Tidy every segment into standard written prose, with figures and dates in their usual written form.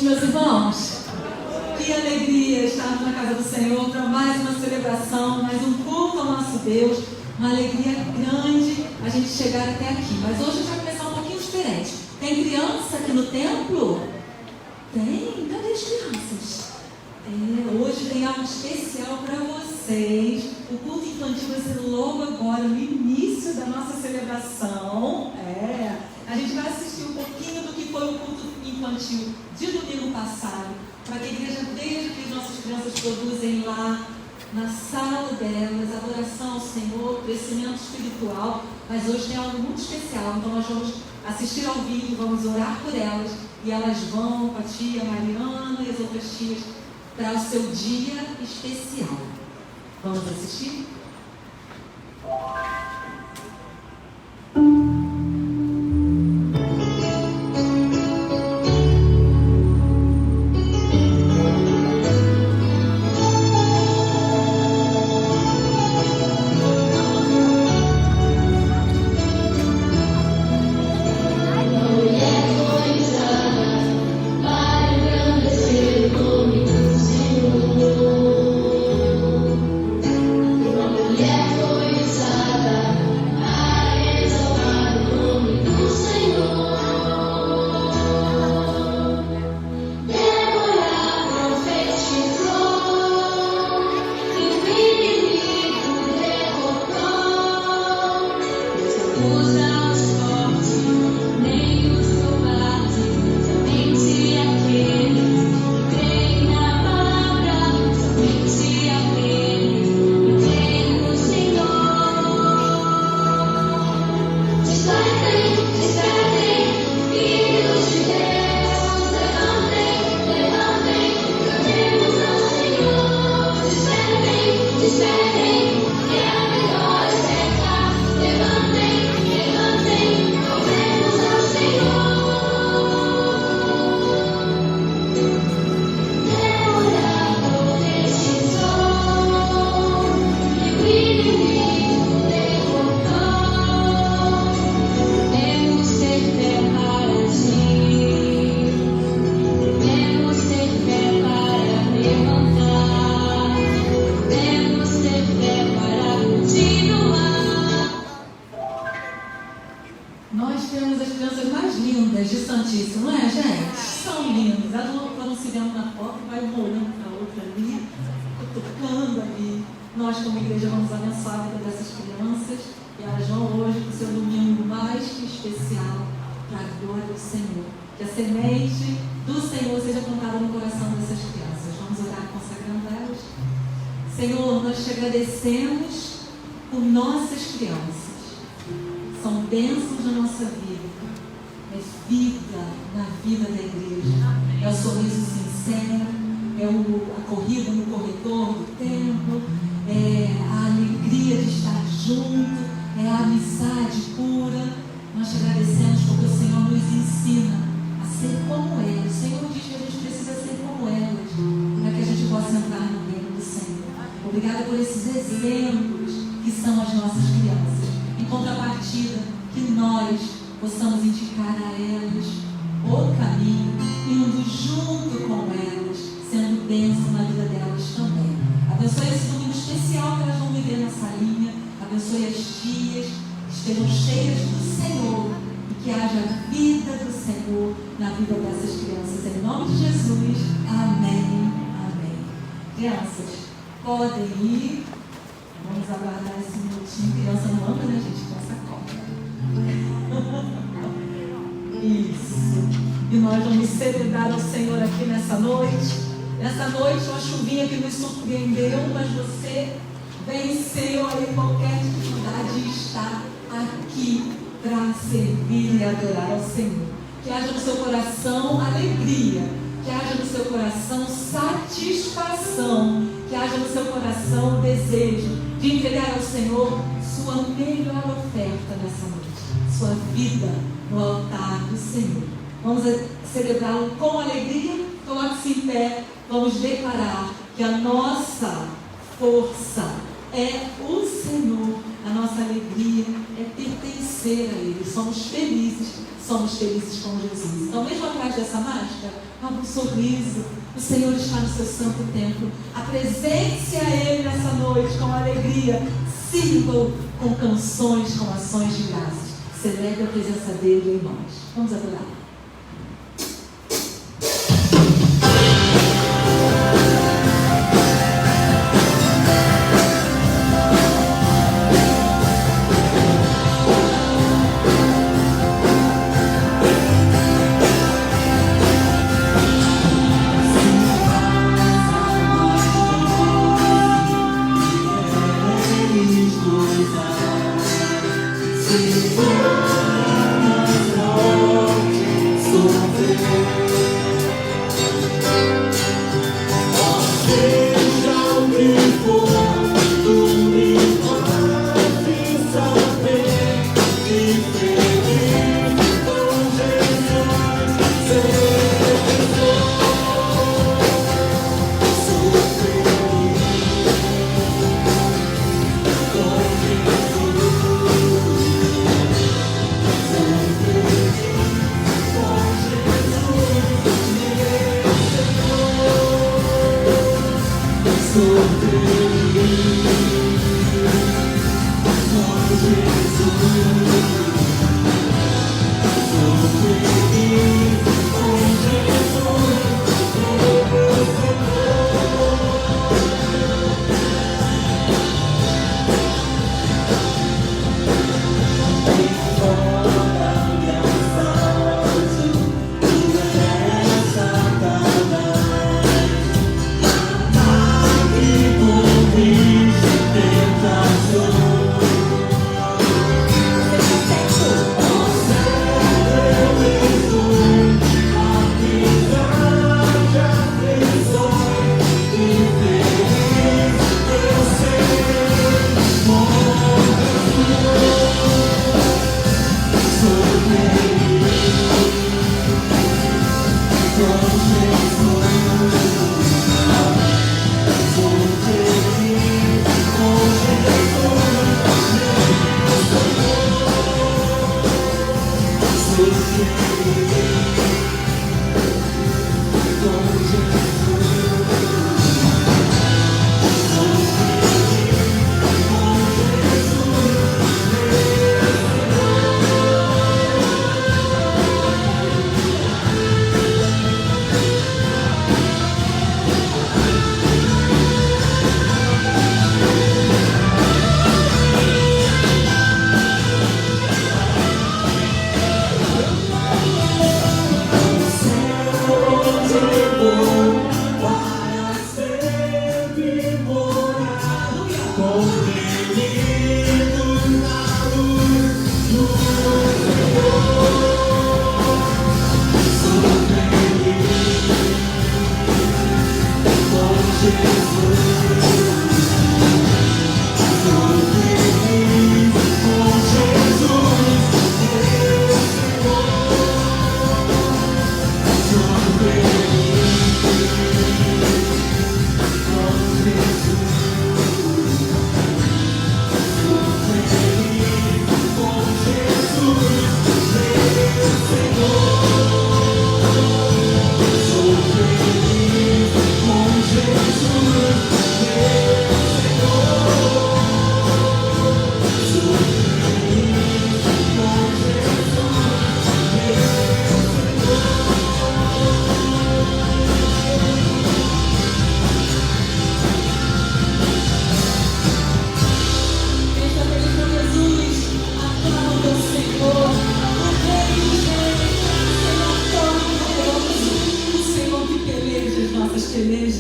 noite, meus irmãos. Que alegria estarmos na casa do Senhor para mais uma celebração, mais um culto ao nosso Deus. Uma alegria grande a gente chegar até aqui. Mas hoje a gente vai começar um pouquinho diferente. Tem criança aqui no templo? Tem? Cadê as crianças? Hoje tem algo especial para vocês. O culto infantil vai ser logo agora, no início da nossa celebração. A gente vai assistir um pouquinho do que foi o culto infantil de domingo passado, para que a igreja veja que as nossas crianças produzem lá na sala delas, adoração ao Senhor, crescimento espiritual. Mas hoje tem algo muito especial, então nós vamos assistir ao vídeo, vamos orar por elas, e elas vão com a tia Mariana e as outras tias para o seu dia especial. Vamos assistir? a nossa alegria é pertencer a Ele. Somos felizes com Jesus. Então, mesmo atrás dessa máscara, abra um sorriso. O Senhor está no seu santo templo. Apresente-se a Ele nessa noite com alegria. Sirva-o com canções, com ações de graças. Celebre a presença dele em nós. Vamos adorar.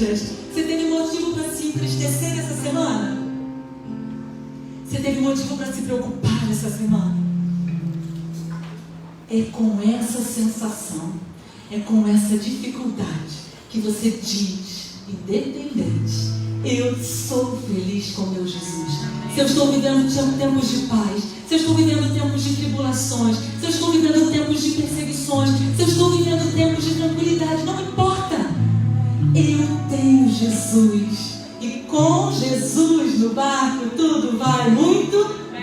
Você teve motivo para se entristecer essa semana? Você teve motivo para se preocupar essa semana? É com essa sensação, é com essa dificuldade que você diz, independente, eu sou feliz com meu Jesus. Se eu estou vivendo tempos de paz, se eu estou vivendo tempos de tribulações, se eu estou vivendo tempos de perseguições, se eu estou vivendo tempos de tranquilidade, não importa. Eu tenho Jesus. E com Jesus no barco tudo vai muito bem.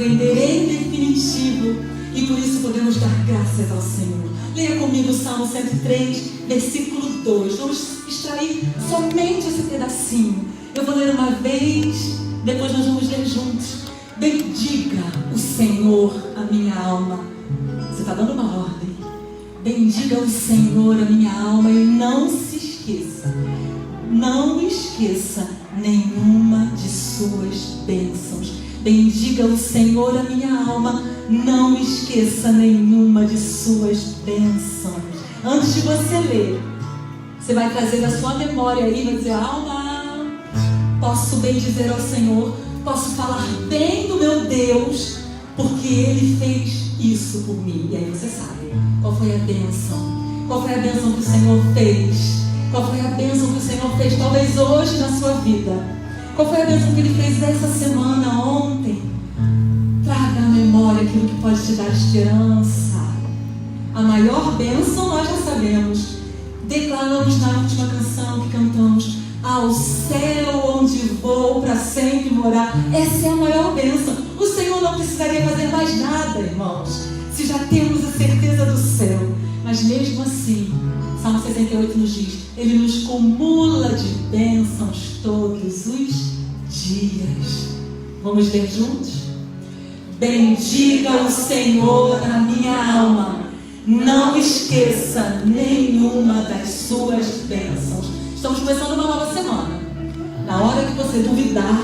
prender em definitivo. E por isso podemos dar graças ao Senhor. Leia comigo o Salmo 103, versículo 2. Vamos extrair somente esse pedacinho. Eu vou ler uma vez, depois nós vamos ler juntos. Bendiga o Senhor a minha alma. Você está dando uma ordem. Bendiga o Senhor a minha alma e não se esqueça. Não esqueça nenhuma de suas bênçãos. Bendiga o Senhor a minha alma. Não esqueça nenhuma de suas bênçãos. Antes de você ler, você vai trazer da sua memória aí, vai dizer: alma, posso bem dizer ao Senhor, posso falar bem do meu Deus, porque Ele fez isso por mim. E aí você sabe qual foi a bênção. Qual foi a bênção que o Senhor fez? Qual foi a bênção que o Senhor fez, talvez hoje na sua vida? Qual foi a bênção que Ele fez essa semana, ontem? Traga à memória aquilo que pode te dar esperança. A maior bênção nós já sabemos. Declaramos na última canção que cantamos: ao céu onde vou para sempre morar. Essa é a maior bênção. O Senhor não precisaria fazer mais nada, irmãos, se já temos a certeza do céu. Mas mesmo assim, Salmo 68 nos diz: Ele nos cumula de bênçãos todos os dias. Vamos ler juntos? Bendiga o Senhor a minha alma, não esqueça nenhuma das suas bênçãos. Estamos começando uma nova semana. Na hora que você duvidar,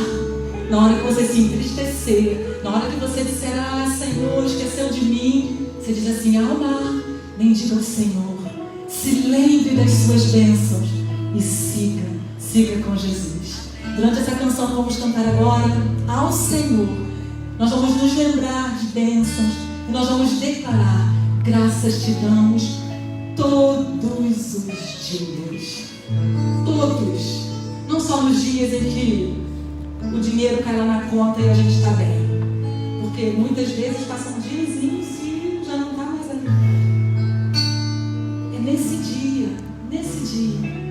na hora que você se entristecer, na hora que você disser: ah, Senhor, esqueceu de mim, você diz assim: alma, bendiga o Senhor, se lembre das suas bênçãos e siga com Jesus. Durante essa canção que vamos cantar agora ao Senhor, nós vamos nos lembrar de bênçãos e nós vamos declarar: graças te damos todos os dias. Todos. Não só nos dias em que o dinheiro cai lá na conta e a gente está bem. Porque muitas vezes passam diazinhos e já não está mais ali. É nesse dia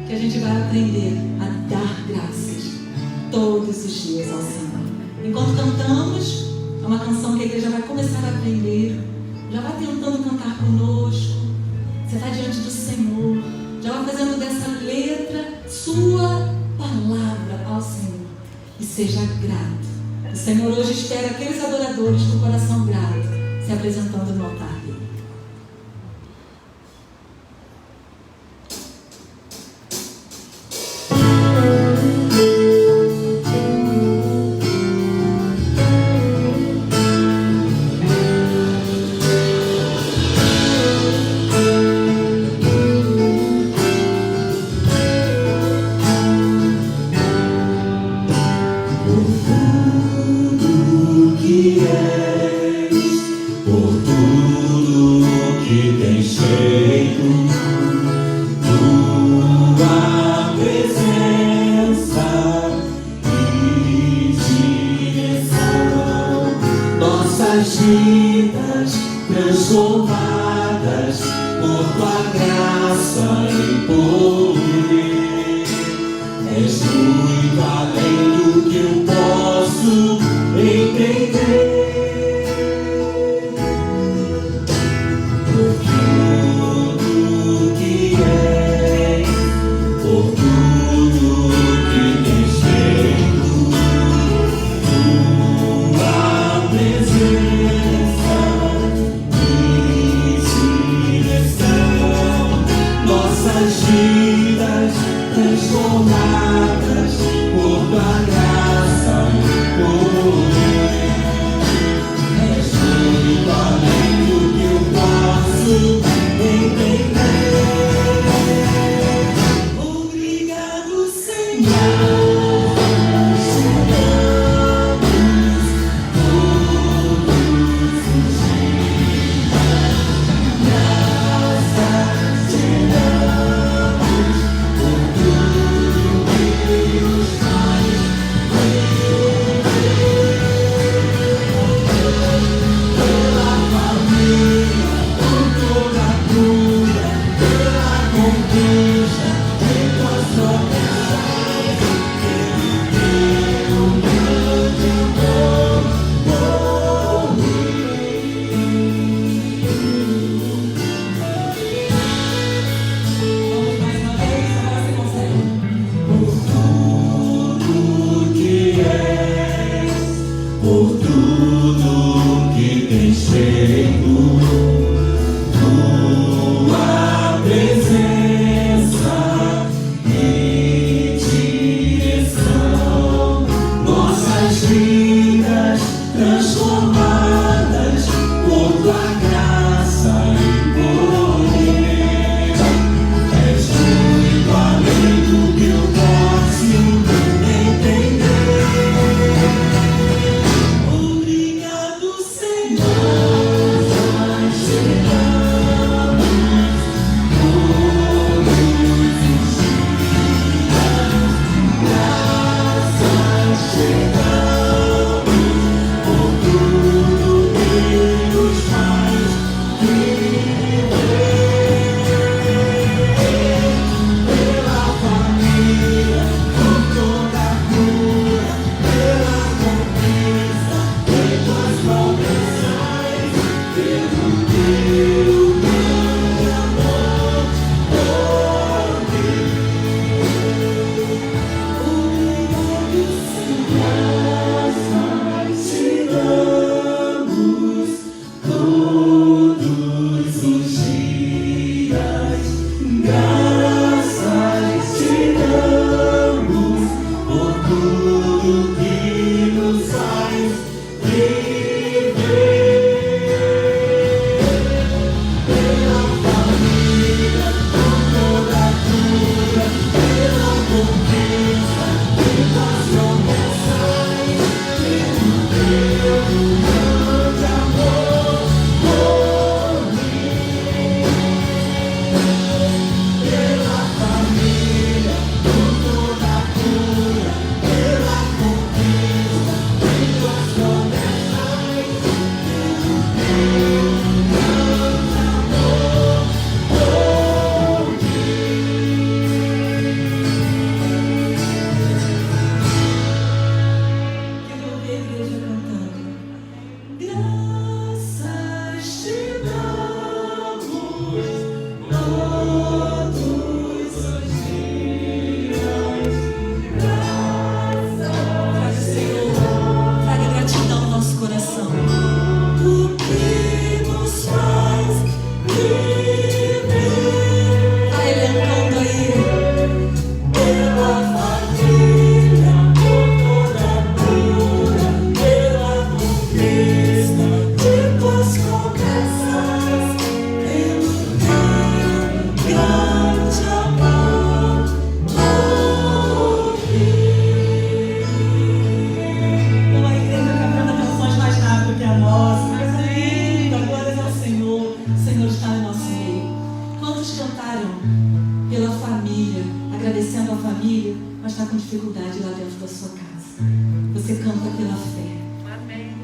que a gente vai aprender a dar graças todos os dias ao Senhor. Enquanto cantamos, é uma canção que a igreja vai começar a aprender. Já vai tentando cantar conosco. Você está diante do Senhor. Já vai fazendo dessa letra sua palavra ao Senhor. E seja grato. O Senhor hoje espera aqueles adoradores com o coração grato se apresentando no altar dele.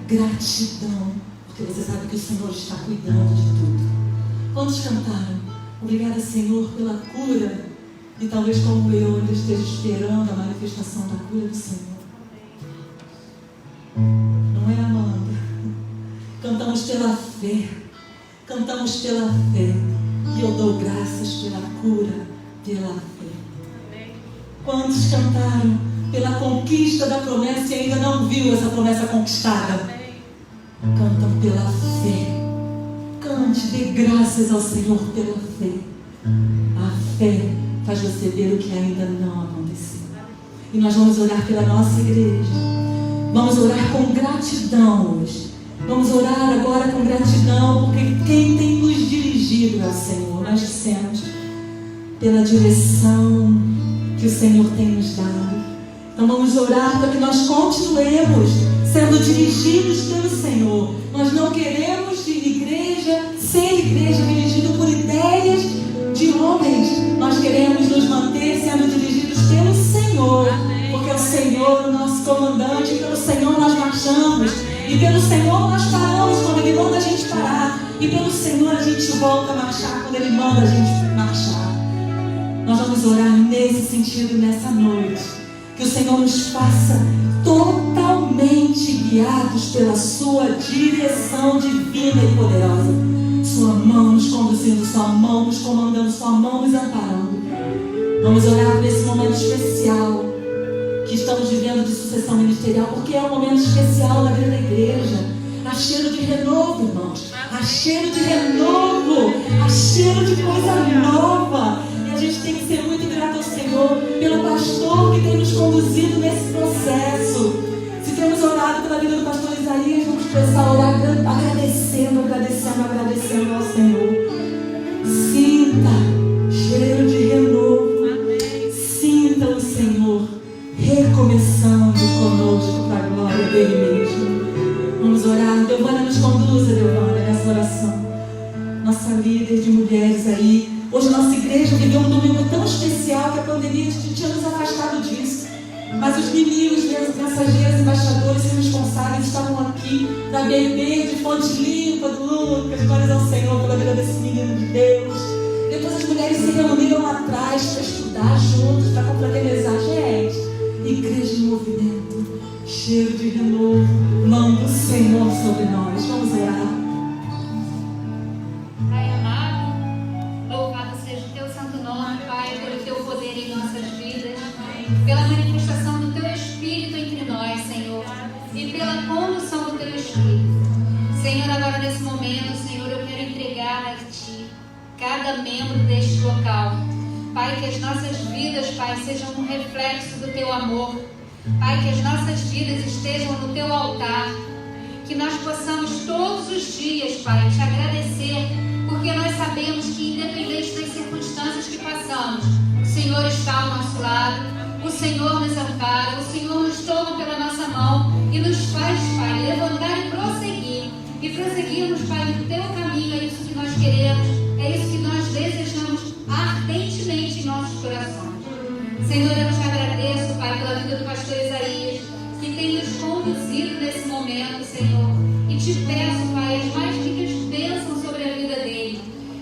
Gratidão, porque você sabe que o Senhor está cuidando de tudo. Quantos cantaram? Obrigada, Senhor, pela cura. E talvez como eu ainda esteja esperando a manifestação da cura do Senhor. Não é, Amanda? Cantamos pela fé. Cantamos pela fé. E eu dou graças pela cura, pela fé. Quantos cantaram pela conquista da promessa e ainda não viu essa promessa conquistada? Cantam pela fé. Cante, dê graças ao Senhor pela fé. A fé faz você ver o que ainda não aconteceu. E nós vamos orar pela nossa igreja. Vamos orar com gratidão hoje. Vamos orar agora com gratidão, porque quem tem nos dirigido é o Senhor. Nós dissemos pela direção que o Senhor tem nos dado. Então vamos orar para que nós continuemos sendo dirigidos pelo Senhor. Nós não queremos ser igreja dirigida por ideias de homens. Nós queremos nos manter sendo dirigidos pelo Senhor. Porque é o Senhor o nosso comandante, pelo Senhor nós marchamos. E pelo Senhor nós paramos quando Ele manda a gente parar. E pelo Senhor a gente volta a marchar quando Ele manda a gente marchar. Nós vamos orar nesse sentido nessa noite. Que o Senhor nos faça totalmente guiados pela sua direção divina e poderosa. Sua mão nos conduzindo, sua mão nos comandando, sua mão nos amparando. Vamos orar por esse momento especial que estamos vivendo de sucessão ministerial, porque é um momento especial na vida da igreja. há cheiro de renovo, irmãos. Há cheiro de renovo, há cheiro de coisa nova. E a gente tem que ser muito grato ao Senhor pelo pastor que tem nos conduzido nesse processo. Se temos orado pela vida do pastor Isaías, vamos começar a orar agradecendo ao Senhor. Sinta cheiro de renovo. Sinta o Senhor recomeçando conosco para a glória dele mesmo. Vamos orar. Delvânia, nos conduza, Delvânia, nessa oração. Nossa líder de mulheres aí. Hoje nossa igreja viveu um domingo tão especial que a pandemia tinha nos afastado disso. Mas os meninos, mensageiros, embaixadores e responsáveis estavam aqui para beber de fonte limpa do Lucas. Glórias ao Senhor pela vida desse menino de Deus. Depois as mulheres se reuniram lá atrás para estudar juntos, para confraternizar. Gente, igreja em movimento, cheiro de renovo, mão do Senhor sobre nós. Vamos orar. Pai amado, louvado seja o teu santo nome, Pai, pelo teu poder em nossas vidas, pela manifestação do teu Espírito entre nós, Senhor, e pela condução do teu Espírito. Senhor, agora nesse momento, Senhor, eu quero entregar a Ti cada membro deste local. Pai, que as nossas vidas, Pai, sejam um reflexo do Teu amor. Pai, que as nossas vidas estejam no Teu altar. Que nós possamos todos os dias, Pai, Te agradecer, porque nós sabemos que independente das circunstâncias que passamos, o Senhor está ao nosso lado, o Senhor nos ampara, o Senhor nos toma pela nossa mão e nos faz, Pai, levantar e prosseguir. E prosseguirmos, Pai, no Teu caminho, é isso que nós queremos, é isso que nós desejamos ardentemente em nossos corações. Senhor, eu Te agradeço, Pai, pela vida do pastor Isaías, que tem nos conduzido nesse momento, Senhor. E Te peço, Pai, as mais ricas bênçãos sobre a vida dele.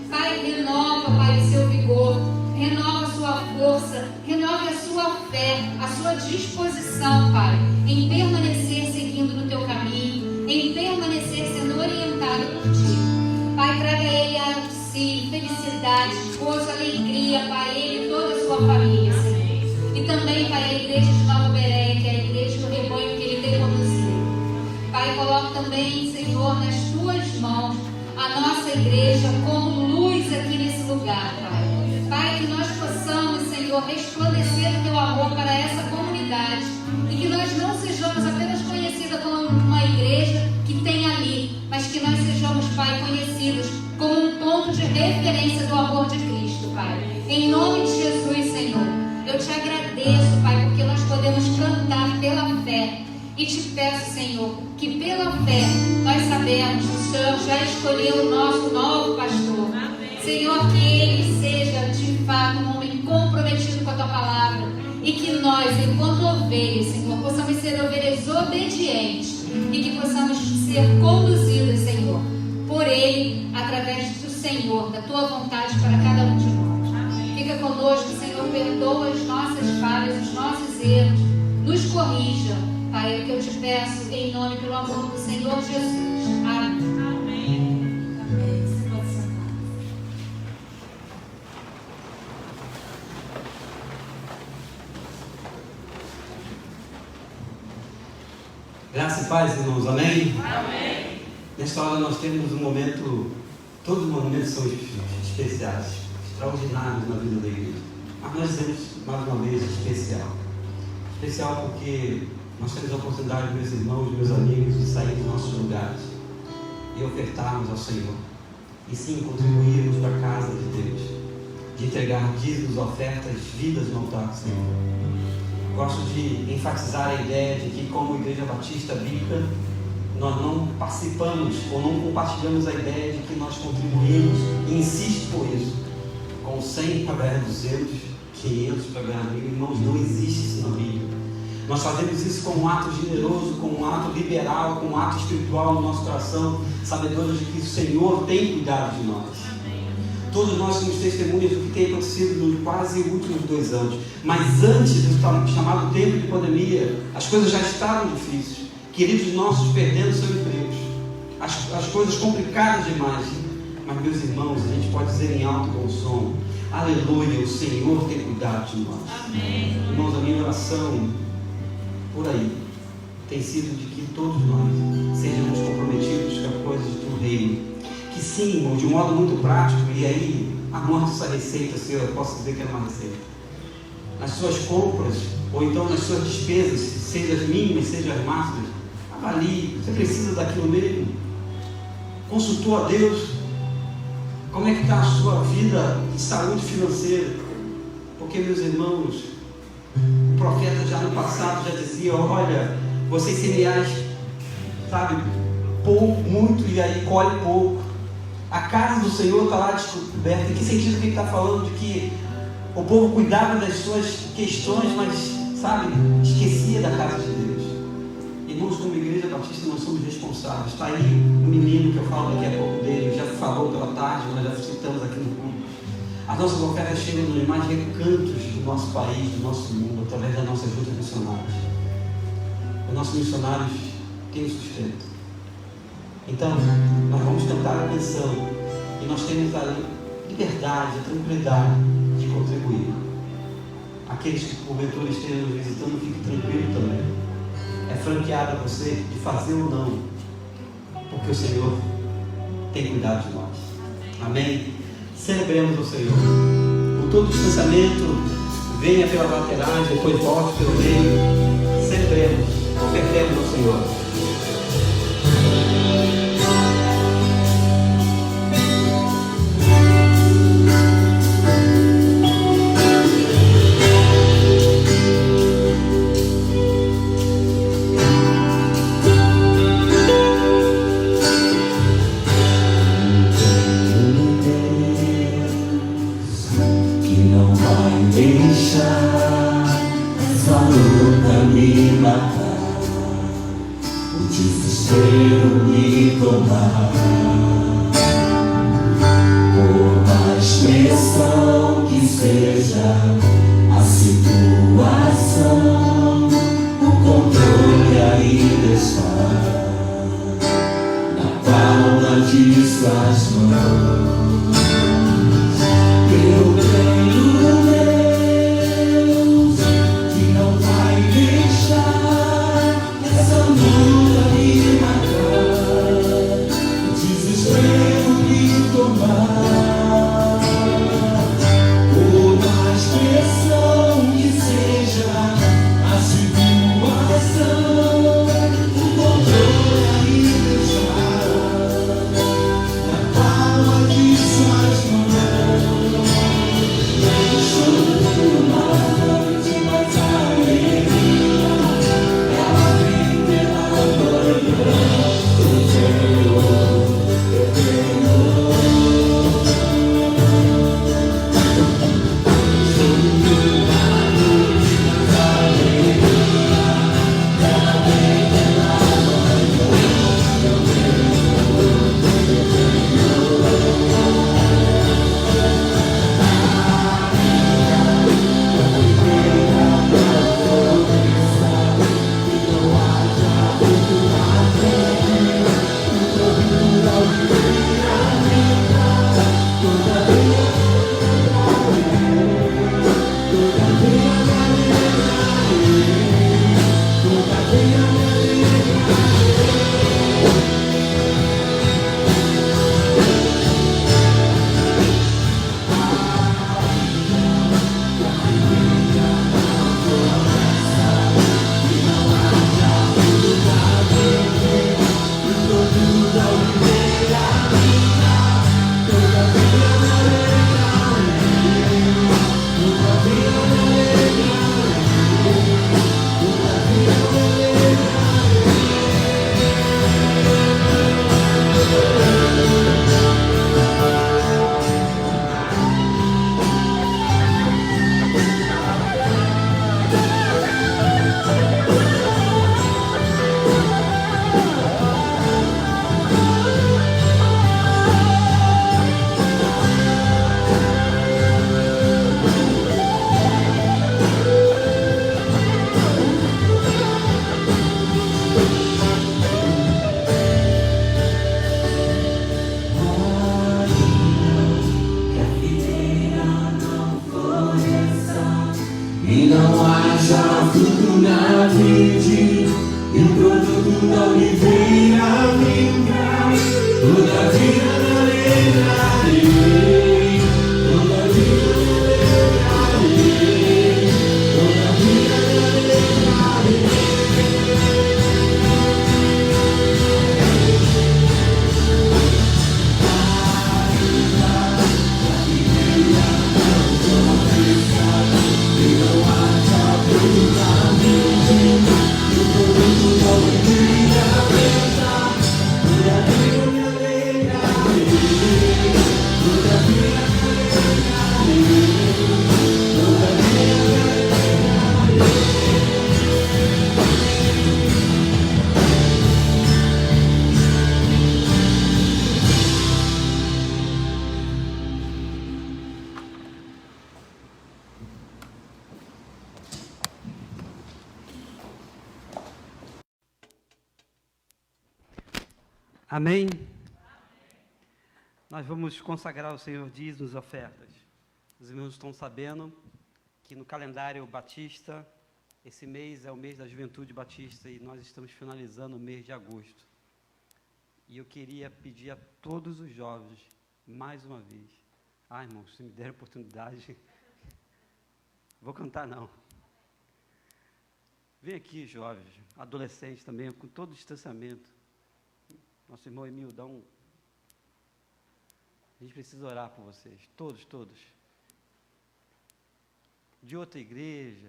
Pai, renova, Pai, o seu vigor, renova a sua força, renova a sua fé, a sua disposição, Pai, em permanecer seguindo no Teu caminho, em permanecer sendo orientado por Ti. Pai, traga ele a si felicidade, gozo, alegria, Pai, ele e toda a sua família, Senhor. E também, Pai, a igreja de Nova Bereia, que é a igreja do rebanho que ele tem conduzido. Pai, coloco também, Senhor, nas Tuas mãos a nossa igreja como luz aqui nesse lugar, Pai. Pai, que nós possamos, Senhor, resplandecer o Teu amor para essa comunidade e que nós não sejamos apenas conhecidas como uma igreja que tem ali, mas que nós sejamos, Pai, conhecidos como um ponto de referência do amor de Cristo, Pai. Em nome de Jesus, Senhor, eu Te agradeço, Pai, porque nós podemos cantar pela fé. E Te peço, Senhor, que pela fé nós sabemos que o Senhor já escolheu o nosso novo pastor. Senhor, que ele seja de fato um homem comprometido com a Tua palavra e que nós, enquanto ovelhas, Senhor, possamos ser ovelhas obedientes e que possamos ser conduzidos, Senhor, por Ele, através do Senhor, da Tua vontade para cada um de nós. Fica conosco, Senhor, perdoa as nossas falhas, os nossos erros, nos corrija, Pai, é o que eu Te peço, em nome, pelo amor do Senhor Jesus. Amém. Graça e paz, irmãos. Amém? Amém. Nesta hora nós temos um momento, todos os momentos são especiais, extraordinários na vida da igreja. Mas nós dizemos mais uma vez especial. Especial porque nós temos a oportunidade, meus irmãos, meus amigos, de sair dos nossos lugares e ofertarmos ao Senhor. E sim, contribuirmos para a casa de Deus, de entregar dízimos, ofertas, vidas no altar do Senhor. Gosto de enfatizar a ideia de que, como Igreja Batista Bíblica, nós não participamos ou não compartilhamos a ideia de que nós contribuímos, e insisto por isso, com 100 para ganhar 200, 500 para ganhar 1000. Irmãos, não existe isso na Bíblia. Nós fazemos isso como um ato generoso, como um ato liberal, como um ato espiritual no nosso coração, sabedores de que o Senhor tem cuidado de nós. Todos nós somos testemunhas do que tem acontecido nos quase últimos 2 anos. Mas antes do chamado tempo de pandemia, as coisas já estavam difíceis. Queridos nossos perdendo seus empregos. As coisas complicadas demais. Mas, meus irmãos, a gente pode dizer em alto bom som: aleluia, o Senhor tem cuidado de nós. Amém. Irmãos, a minha oração por aí tem sido de que todos nós sejamos comprometidos com as coisas do reino. Que sim, de um modo muito prático, e aí a nossa receita, se eu posso dizer que é uma receita, nas suas compras, ou então nas suas despesas, seja as mínimas, seja as máximas, avalie, você precisa daquilo mesmo? Consultou a Deus? Como é que está a sua vida de saúde financeira? Porque, meus irmãos, o profeta já no passado já dizia, olha, vocês semeais, sabe, pouco, muito, e aí colhe pouco. A casa do Senhor está lá descoberta. Em que sentido que ele está falando? De que o povo cuidava das suas questões, mas, sabe, esquecia da casa de Deus. Irmãos, como Igreja Batista, nós somos responsáveis. Está aí o menino que eu falo daqui a pouco dele, já falou pela tarde, nós já citamos aqui no culto. As nossas ofertas chegam nos mais recantos do nosso país, do nosso mundo, através das nossas juntas missionárias. Os nossos missionários têm o sustento. Então, nós vamos cantar a canção e nós temos a liberdade, a tranquilidade de contribuir. Aqueles que porventura estejam nos visitando, fiquem tranquilos também. É franqueado a você de fazer ou não, porque o Senhor tem cuidado de nós. Amém? Celebremos o Senhor. Com todo distanciamento, venha pelas laterais, depois volte pelo meio. Celebremos, ofertemos ao Senhor. E não haja fruto na vide, e o Amém? Nós vamos consagrar ao Senhor dízimos e ofertas. Os irmãos estão sabendo que no calendário batista, esse mês é o mês da Juventude Batista e nós estamos finalizando o mês de agosto. E eu queria pedir a todos os jovens, mais uma vez, irmãos, se me der a oportunidade, vou cantar não. Vem aqui, jovens, adolescentes também, com todo o distanciamento. Nosso irmão Emil, a gente precisa orar por vocês, todos. De outra igreja,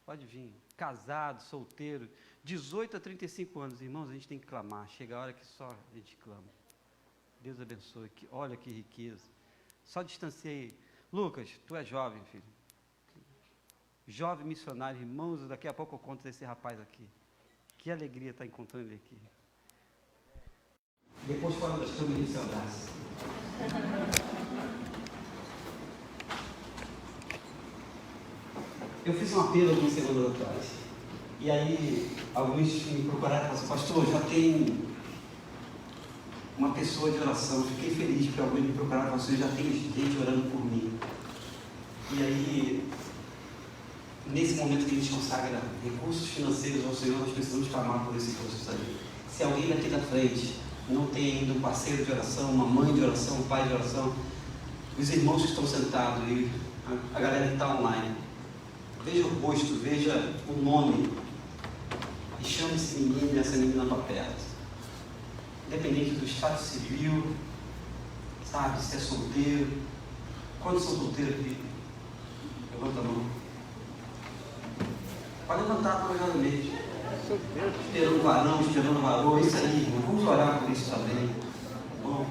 pode vir, casado, solteiro, 18 a 35 anos, irmãos, a gente tem que clamar, chega a hora que só a gente clama. Deus abençoe, olha que riqueza. Só distanciei. Lucas, tu é jovem, filho. Jovem missionário, irmãos, daqui a pouco eu conto desse rapaz aqui. Que alegria estar encontrando ele aqui. Depois fala das câmeras e se abraça. Eu fiz um apelo algumas semanas atrás. E aí, alguns me procuraram e falaram assim, pastor, já tem uma pessoa de oração. Fiquei feliz porque alguns me procuraram e falaram assim, já tem gente orando por mim. E aí, nesse momento que a gente consagra recursos financeiros ao Senhor, nós precisamos clamar por esse recurso aí. Se alguém daqui da frente não tem ainda um parceiro de oração, uma mãe de oração, um pai de oração, os irmãos que estão sentados e a galera que está online, veja o rosto, veja o nome e chame esse menino e essa menina para perto. Independente do estado civil, sabe, se é solteiro. Quantos são solteiros aqui? Levanta a mão. Pode levantar colegialmente. Esperando varão, esperando varão, isso aí, irmão. Vamos orar por isso também. Bom,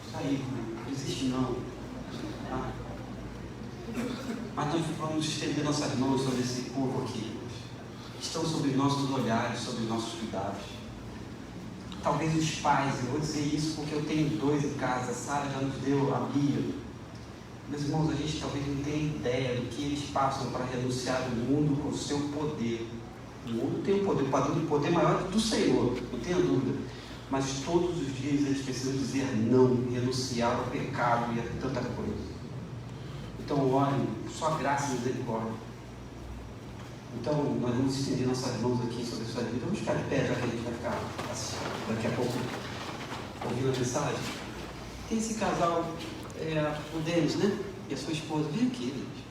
isso aí, irmão. Não existe não. Tá? Mas nós vamos estender nossas mãos sobre esse povo aqui. Estão sobre os nossos olhares, sobre os nossos cuidados. Talvez os pais, eu vou dizer isso porque eu tenho 2 em casa, a Sara já nos deu a Bia. Meus irmãos, a gente talvez não tenha ideia do que eles passam para renunciar ao mundo com o seu poder. O mundo tem um poder maior do Senhor, não tenha dúvida. Mas todos os dias eles precisam dizer não, renunciar ao pecado e a tanta coisa. Então, olhem, só graça e misericórdia. Então, nós vamos estender nossas mãos aqui sobre a sua vida. Vamos ficar de pé, já que a gente vai ficar daqui a pouco ouvindo a mensagem. Tem esse casal, o Denis, né? E a sua esposa. Vem aqui, Denis.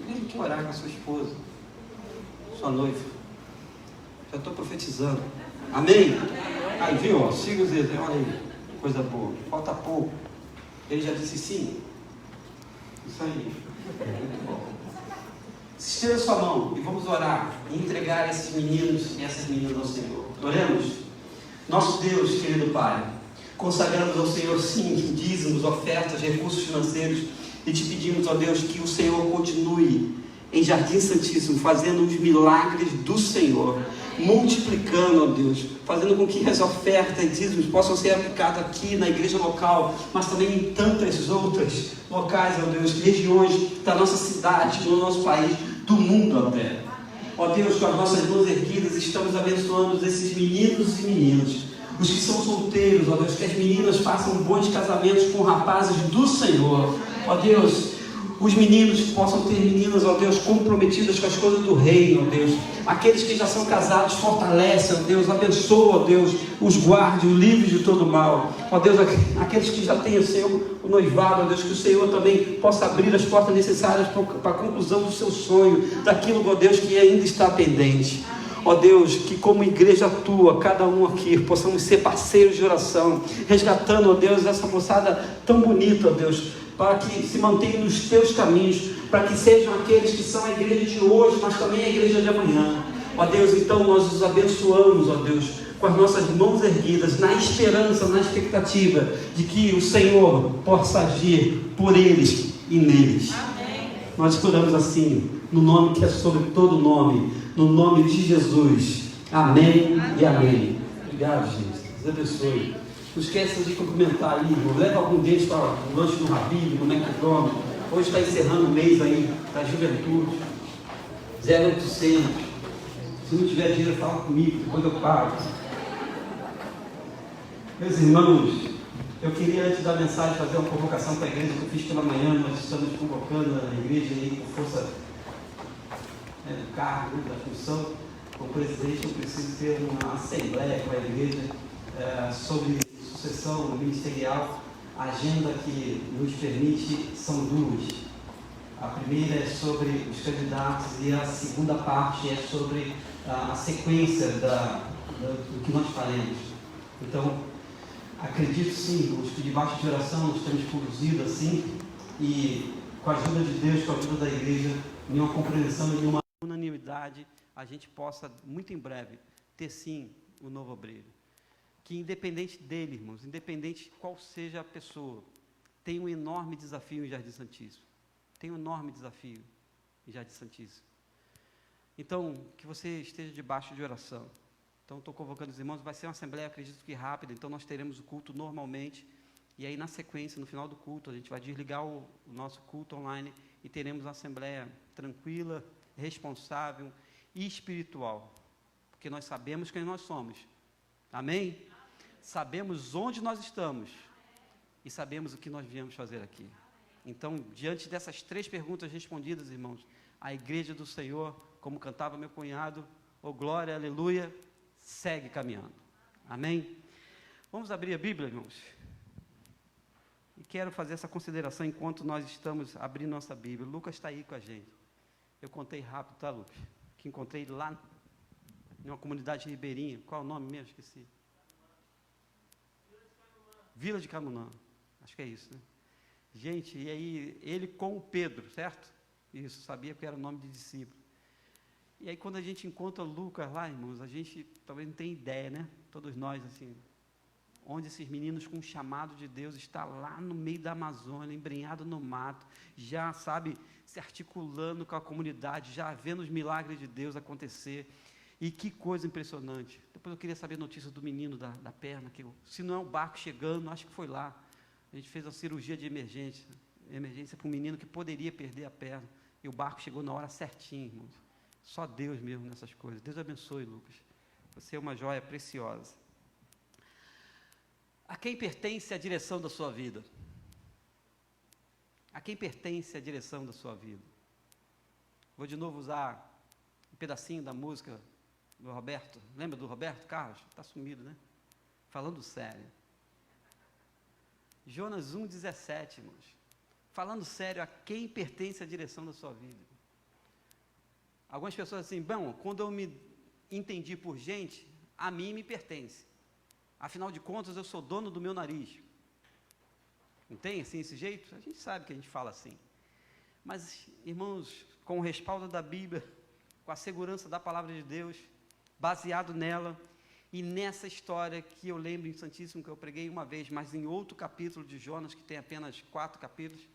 Vem aqui orar com a sua esposa. Sua noiva. Já estou profetizando. Amém? Aí, viu? Ó, siga os dedos. Olha aí. Coisa boa. Falta pouco. Ele já disse sim. Isso aí. Muito bom. Estenda sua mão e vamos orar e entregar esses meninos e essas meninas ao Senhor. Oremos? Nosso Deus, querido Pai, consagramos ao Senhor sim, dízimos, ofertas, recursos financeiros e te pedimos, ó Deus, que o Senhor continue em Jardim Santíssimo, fazendo os milagres do Senhor, multiplicando, ó Deus, fazendo com que as ofertas e dízimos possam ser aplicados aqui na igreja local, mas também em tantas outras locais, ó Deus, regiões da nossa cidade, do nosso país, do mundo até. Ó Deus, com as nossas mãos erguidas, estamos abençoando esses meninos e meninas, os que são solteiros, ó Deus, que as meninas façam bons casamentos com rapazes do Senhor, ó Deus. Os meninos possam ter meninas, ó Deus, comprometidas com as coisas do reino, ó Deus. Aqueles que já são casados, fortalece, ó Deus, abençoa, ó Deus, os guarde, os livre de todo mal. Ó Deus, aqueles que já têm o noivado, ó Deus, que o Senhor também possa abrir as portas necessárias para a conclusão do seu sonho, daquilo, ó Deus, que ainda está pendente. Ó Deus, que como igreja tua, cada um aqui, possamos ser parceiros de oração, resgatando, ó Deus, essa moçada tão bonita, ó Deus, para que se mantenham nos teus caminhos, para que sejam aqueles que são a igreja de hoje, mas também a igreja de amanhã. Ó Deus, então nós os abençoamos, ó Deus, com as nossas mãos erguidas, na esperança, na expectativa de que o Senhor possa agir por eles e neles. Amém. Nós oramos assim, no nome que é sobre todo nome, no nome de Jesus. Amém, amém. E amém. Obrigado, gente. Deus abençoe. Não esqueça de cumprimentar aí, irmão. Leva algum deles para o lanche do Rabino, no McDonald's. Hoje está encerrando o mês aí da juventude. 0800. Se não tiver dinheiro, fala comigo, depois eu pago. Meus irmãos, eu queria, antes da mensagem, fazer uma convocação para a igreja que eu fiz pela manhã. Nós estamos convocando a igreja aí com força do cargo, da função. Como presidente, eu preciso ter uma assembleia com a igreja sobre sucessão ministerial. A agenda que nos permite são duas. A primeira é sobre os candidatos e a segunda parte é sobre a sequência do que nós faremos. Então, acredito sim, irmãos, que debaixo de oração nós temos conduzido assim e com a ajuda de Deus, com a ajuda da igreja, em uma compreensão e em uma unanimidade, a gente possa, muito em breve, ter sim o novo obreiro. Que independente dele, irmãos, independente de qual seja a pessoa, tem um enorme desafio em Jardim Santíssimo. Tem um enorme desafio em Jardim Santíssimo. Então, que você esteja debaixo de oração. Então, estou convocando os irmãos, vai ser uma assembleia, acredito que rápida, então nós teremos o culto normalmente, e aí na sequência, no final do culto, a gente vai desligar o nosso culto online e teremos uma assembleia tranquila, responsável e espiritual, porque nós sabemos quem nós somos. Amém? Sabemos onde nós estamos e sabemos o que nós viemos fazer aqui. Então, diante dessas 3 perguntas respondidas, irmãos, a igreja do Senhor, como cantava meu cunhado, oh glória, aleluia, segue caminhando. Amém? Vamos abrir a Bíblia, irmãos? E quero fazer essa consideração enquanto nós estamos abrindo nossa Bíblia. Lucas está aí com a gente. Eu contei rápido, tá, Lucas? Que encontrei lá em uma comunidade ribeirinha. Qual é o nome mesmo? Esqueci. Vila de Camunã. Acho que é isso, né? Gente, e aí ele com o Pedro, certo? Isso, sabia que era o nome de discípulo. E aí quando a gente encontra Lucas lá, irmãos, a gente talvez não tenha ideia, né? Todos nós, assim, onde esses meninos com o chamado de Deus está lá no meio da Amazônia, embrenhado no mato, já, sabe, se articulando com a comunidade, já vendo os milagres de Deus acontecer. E que coisa impressionante. Depois eu queria saber a notícia do menino da perna, que se não é o barco chegando, acho que foi lá. A gente fez uma cirurgia de emergência para um menino que poderia perder a perna, e o barco chegou na hora certinha, irmãos. Só Deus mesmo nessas coisas. Deus abençoe, Lucas. Você é uma joia preciosa. A quem pertence a direção da sua vida? A quem pertence a direção da sua vida? Vou de novo usar um pedacinho da música do Roberto. Lembra do Roberto Carlos? Está sumido, né? Falando sério. Jonas 1,17, irmãos. Falando sério, a quem pertence a direção da sua vida? Algumas pessoas assim, bom, quando eu me entendi por gente, a mim me pertence. Afinal de contas, eu sou dono do meu nariz. Não tem assim esse jeito? A gente sabe que a gente fala assim. Mas, irmãos, com o respaldo da Bíblia, com a segurança da palavra de Deus, baseado nela, e nessa história que eu lembro em Santíssimo, que eu preguei uma vez, mas em outro capítulo de Jonas, que tem apenas 4 capítulos,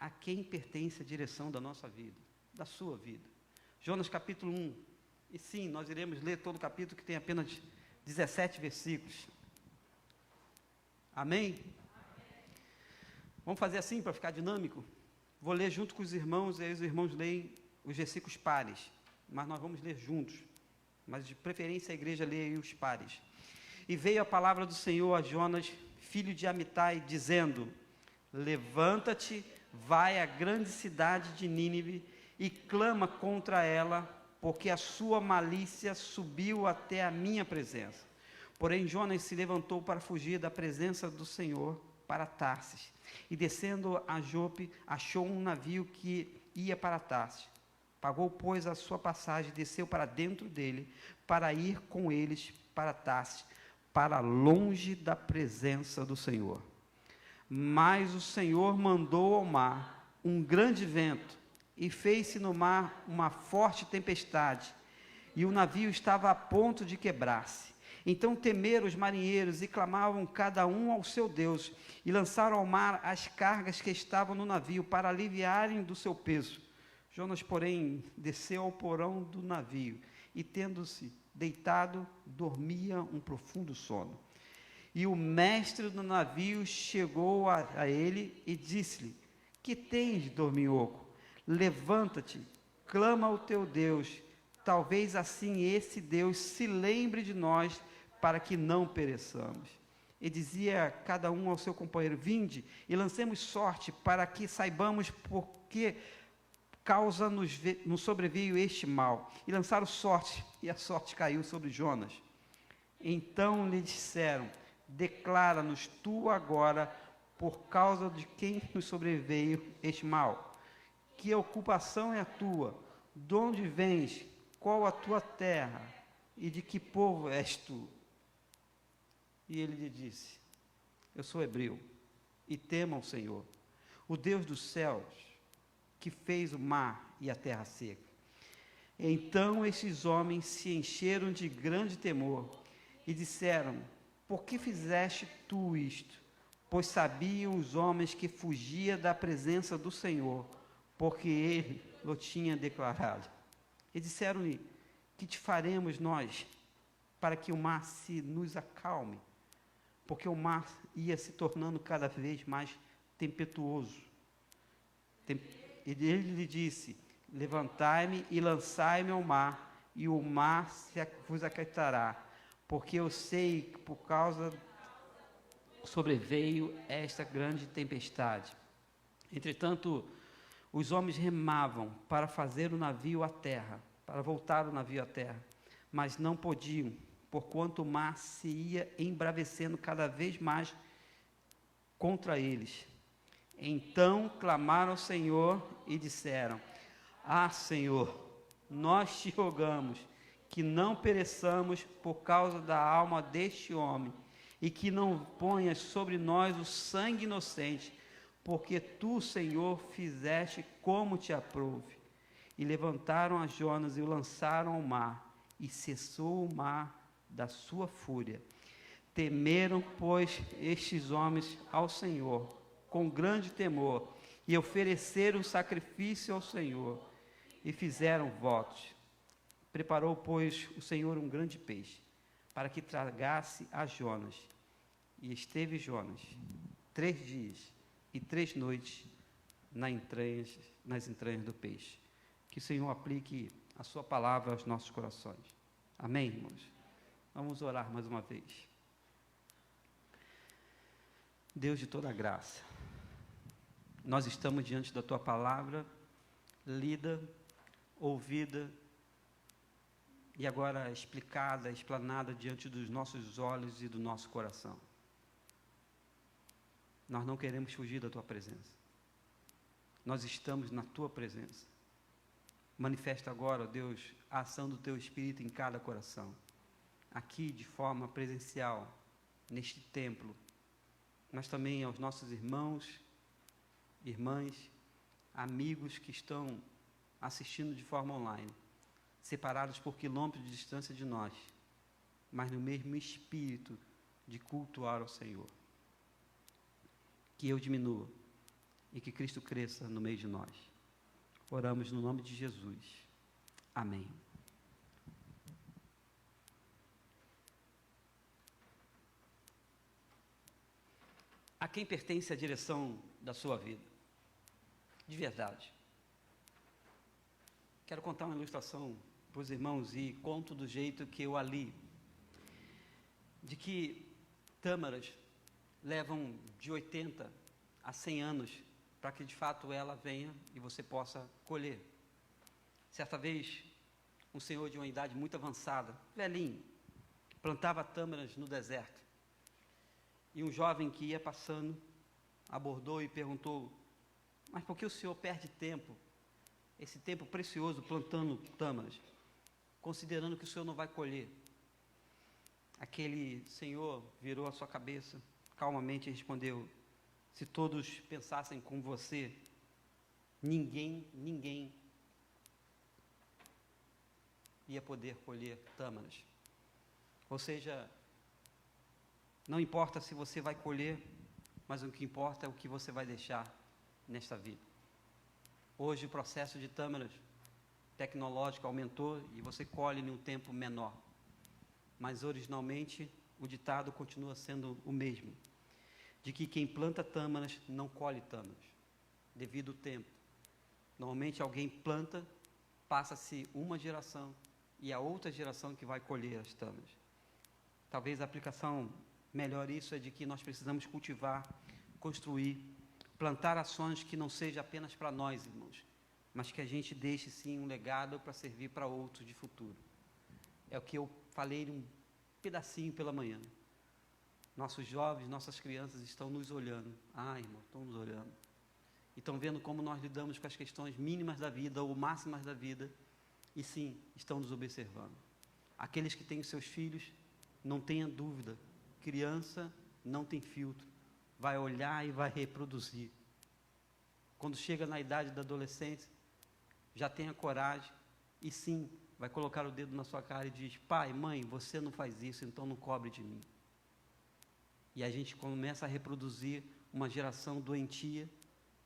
a quem pertence a direção da nossa vida, da sua vida? Jonas capítulo 1, e sim, nós iremos ler todo o capítulo, que tem apenas 17 versículos. Amém? Vamos fazer assim, para ficar dinâmico? Vou ler junto com os irmãos, e aí os irmãos leem os versículos pares, mas nós vamos ler juntos. Mas de preferência a igreja lê aí os pares. E veio a palavra do Senhor a Jonas, filho de Amitai, dizendo: levanta-te, vai à grande cidade de Nínive e clama contra ela, porque a sua malícia subiu até a minha presença. Porém Jonas se levantou para fugir da presença do Senhor para Tarsis, e descendo a Jope, achou um navio que ia para Tarsis. Pagou, pois, a sua passagem, desceu para dentro dele, para ir com eles para Tarsis, para longe da presença do Senhor. Mas o Senhor mandou ao mar um grande vento, e fez-se no mar uma forte tempestade, e o navio estava a ponto de quebrar-se. Então temeram os marinheiros, e clamavam cada um ao seu Deus, e lançaram ao mar as cargas que estavam no navio, para aliviarem do seu peso. Jonas, porém, desceu ao porão do navio, e tendo-se deitado, dormia um profundo sono. E o mestre do navio chegou a ele e disse-lhe: que tens, dorminhoco? Levanta-te, clama ao teu Deus, talvez assim esse Deus se lembre de nós, para que não pereçamos. E dizia cada um ao seu companheiro: vinde e lancemos sorte, para que saibamos por que causa nos sobreveio este mal. E lançaram sorte, e a sorte caiu sobre Jonas. Então lhe disseram: declara-nos tu agora por causa de quem nos sobreveio este mal. Que ocupação é a tua? De onde vens? Qual a tua terra? E de que povo és tu? E ele lhe disse: eu sou hebreu, e temo ao Senhor, o Deus dos céus, que fez o mar e a terra seca. Então estes homens se encheram de grande temor e disseram: por que fizeste tu isto? Pois sabiam os homens que fugia da presença do Senhor, porque ele o tinha declarado. E disseram-lhe: que te faremos nós, para que o mar se nos acalme? Porque o mar ia se tornando cada vez mais tempestuoso. E ele lhe disse: levantai-me e lançai-me ao mar, e o mar vos aquietará, porque eu sei que por causa sobreveio esta grande tempestade. Entretanto, os homens remavam para fazer o navio à terra, para voltar o navio à terra, mas não podiam, porquanto o mar se ia embravecendo cada vez mais contra eles. Então clamaram ao Senhor e disseram: ah, Senhor, nós te rogamos que não pereçamos por causa da alma deste homem, e que não ponhas sobre nós o sangue inocente, porque tu, Senhor, fizeste como te aprouve. E levantaram a Jonas e o lançaram ao mar, e cessou o mar da sua fúria. Temeram, pois, estes homens ao Senhor com grande temor, e ofereceram sacrifício ao Senhor, e fizeram votos. Preparou, pois, o Senhor um grande peixe, para que tragasse a Jonas. E esteve Jonas 3 dias e 3 noites nas entranhas do peixe. Que o Senhor aplique a sua palavra aos nossos corações. Amém, irmãos? Vamos orar mais uma vez. Deus de toda graça, nós estamos diante da tua palavra, lida, ouvida e agora explicada, explanada diante dos nossos olhos e do nosso coração. Nós não queremos fugir da tua presença. Nós estamos na tua presença. Manifesta agora, ó Deus, a ação do teu Espírito em cada coração. Aqui de forma presencial, neste templo, mas também aos nossos irmãos, irmãs, amigos que estão assistindo de forma online, separados por quilômetros de distância de nós, mas no mesmo espírito de cultuar ao Senhor. Que eu diminua e que Cristo cresça no meio de nós. Oramos no nome de Jesus. Amém. A quem pertence a direção da sua vida? De verdade. Quero contar uma ilustração para os irmãos e conto do jeito que eu a li. De que tâmaras levam de 80 a 100 anos para que de fato ela venha e você possa colher. Certa vez, um senhor de uma idade muito avançada, velhinho, plantava tâmaras no deserto. E um jovem que ia passando abordou e perguntou: mas por que o senhor perde tempo, esse tempo precioso, plantando tâmaras, considerando que o senhor não vai colher? Aquele senhor virou a sua cabeça calmamente e respondeu: se todos pensassem como você, ninguém ia poder colher tâmaras. Ou seja, não importa se você vai colher, mas o que importa é o que você vai deixar nesta vida. Hoje o processo de tâmaras tecnológico aumentou e você colhe em um tempo menor. Mas originalmente o ditado continua sendo o mesmo, de que quem planta tâmaras não colhe tâmaras, devido ao tempo. Normalmente alguém planta, passa-se uma geração e a outra geração que vai colher as tâmaras. Talvez a aplicação melhor isso é de que nós precisamos cultivar, construir, plantar ações que não seja apenas para nós, irmãos, mas que a gente deixe sim um legado para servir para outros de futuro. É o que eu falei um pedacinho pela manhã. Nossos jovens, nossas crianças estão nos olhando. Irmão, estão nos olhando. E estão vendo como nós lidamos com as questões mínimas da vida ou máximas da vida. E sim, estão nos observando. Aqueles que têm os seus filhos, não tenha dúvida, criança não tem filtro. Vai olhar e vai reproduzir. Quando chega na idade da adolescência, já tenha coragem e sim, vai colocar o dedo na sua cara e diz: pai, mãe, você não faz isso, então não cobre de mim. E a gente começa a reproduzir uma geração doentia,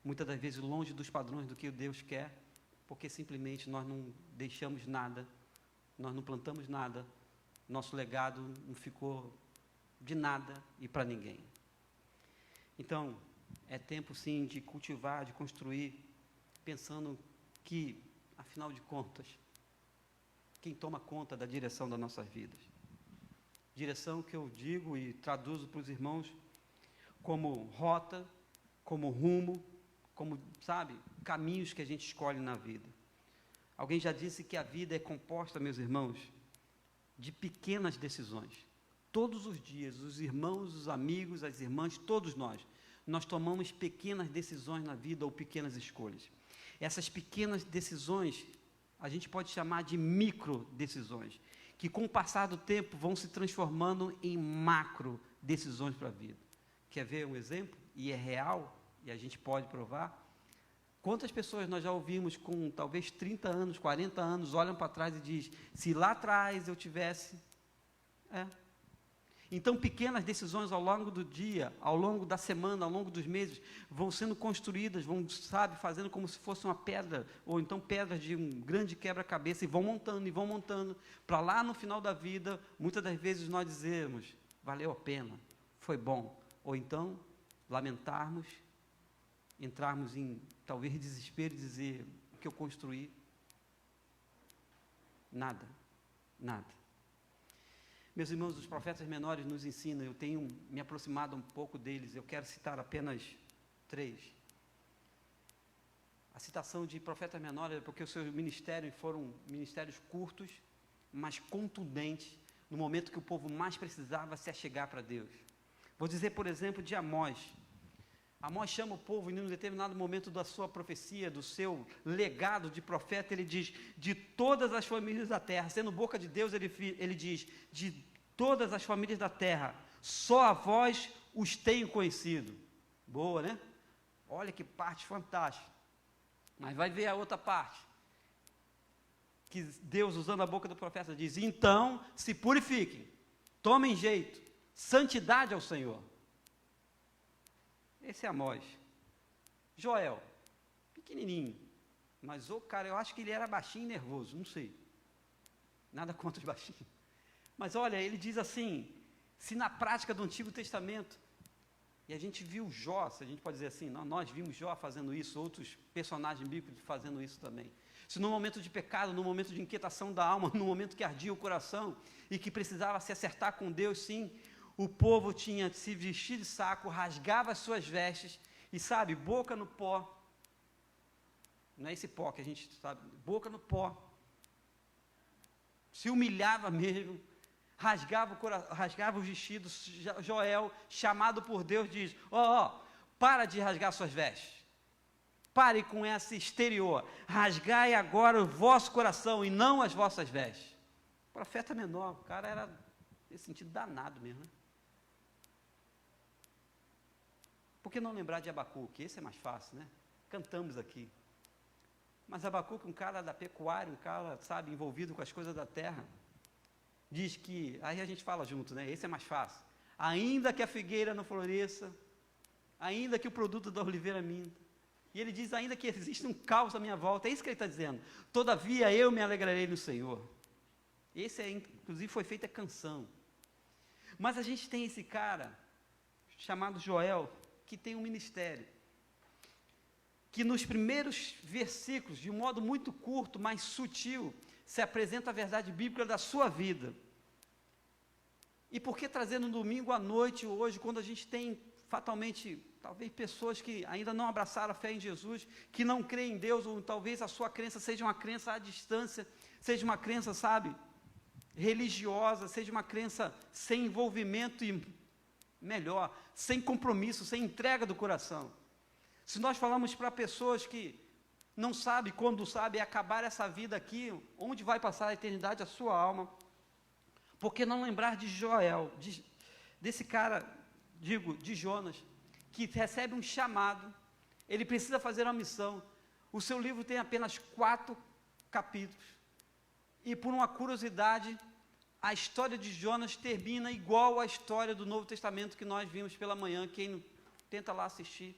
muitas das vezes longe dos padrões do que Deus quer, porque simplesmente nós não deixamos nada, nós não plantamos nada, nosso legado não ficou de nada e para ninguém. Então, é tempo sim de cultivar, de construir, pensando que, afinal de contas, quem toma conta da direção das nossas vidas? Direção que eu digo e traduzo para os irmãos como rota, como rumo, como, caminhos que a gente escolhe na vida. Alguém já disse que a vida é composta, meus irmãos, de pequenas decisões. Todos os dias, os irmãos, os amigos, as irmãs, todos nós tomamos pequenas decisões na vida ou pequenas escolhas. Essas pequenas decisões, a gente pode chamar de micro decisões, que com o passar do tempo vão se transformando em macro decisões para a vida. Quer ver um exemplo? E é real, e a gente pode provar. Quantas pessoas nós já ouvimos com talvez 30 anos, 40 anos, olham para trás e dizem: se lá atrás eu tivesse... Então, pequenas decisões ao longo do dia, ao longo da semana, ao longo dos meses, vão sendo construídas, vão, fazendo como se fosse uma pedra, ou então pedras de um grande quebra-cabeça, e vão montando, para lá no final da vida, muitas das vezes nós dizermos: valeu a pena, foi bom. Ou então, lamentarmos, entrarmos em, talvez, desespero e dizer: o que eu construí? Nada. Meus irmãos, os profetas menores nos ensinam, eu tenho me aproximado um pouco deles, eu quero citar apenas 3. A citação de profetas menores é porque os seus ministérios foram ministérios curtos, mas contundentes, no momento que o povo mais precisava se achegar para Deus. Vou dizer, por exemplo, de Amós. Amós chama o povo e, em um determinado momento da sua profecia, do seu legado de profeta, ele diz: de todas as famílias da terra, sendo boca de Deus, ele diz: de todas as famílias da terra, só a vós os tenho conhecido. Boa, né? Olha que parte fantástica. Mas vai ver a outra parte, que Deus, usando a boca do profeta, diz: então se purifiquem, tomem jeito, santidade ao Senhor. Esse é Amós. Joel, pequenininho, mas cara, eu acho que ele era baixinho e nervoso, não sei, nada contra os baixinhos, mas olha, ele diz assim: se na prática do Antigo Testamento, e a gente viu Jó, se a gente pode dizer assim, nós vimos Jó fazendo isso, outros personagens bíblicos fazendo isso também, se no momento de pecado, no momento de inquietação da alma, no momento que ardia o coração, e que precisava se acertar com Deus, sim, o povo tinha de se vestir de saco, rasgava as suas vestes, e boca no pó, não é esse pó que a gente sabe, boca no pó, se humilhava mesmo, rasgava os vestidos. Joel, chamado por Deus, diz: para de rasgar suas vestes, pare com esse exterior, rasgai agora o vosso coração e não as vossas vestes. Profeta menor, o cara era nesse sentido danado mesmo, né? Por que não lembrar de Abacuque? Esse é mais fácil, né? Cantamos aqui. Mas Abacuque, um cara da pecuária, um cara, envolvido com as coisas da terra, diz que, aí a gente fala junto, né? Esse é mais fácil. Ainda que a figueira não floresça, ainda que o produto da oliveira minta, e ele diz: ainda que exista um caos à minha volta, é isso que ele está dizendo, todavia eu me alegrarei no Senhor. Esse, inclusive, foi feita a canção. Mas a gente tem esse cara, chamado Joel, que tem um ministério, que nos primeiros versículos, de um modo muito curto, mas sutil, se apresenta a verdade bíblica da sua vida. E por que trazer no domingo à noite, hoje, quando a gente tem fatalmente, talvez pessoas que ainda não abraçaram a fé em Jesus, que não creem em Deus, ou talvez a sua crença seja uma crença à distância, seja uma crença, sabe, religiosa, seja uma crença sem envolvimento e, melhor, sem compromisso, sem entrega do coração. Se nós falamos para pessoas que não sabem, quando sabem acabar essa vida aqui, onde vai passar a eternidade a sua alma, por que não lembrar de Joel, desse cara, de Jonas, que recebe um chamado, ele precisa fazer uma missão, o seu livro tem apenas 4 capítulos, e por uma curiosidade, a história de Jonas termina igual à história do Novo Testamento que nós vimos pela manhã, quem tenta lá assistir,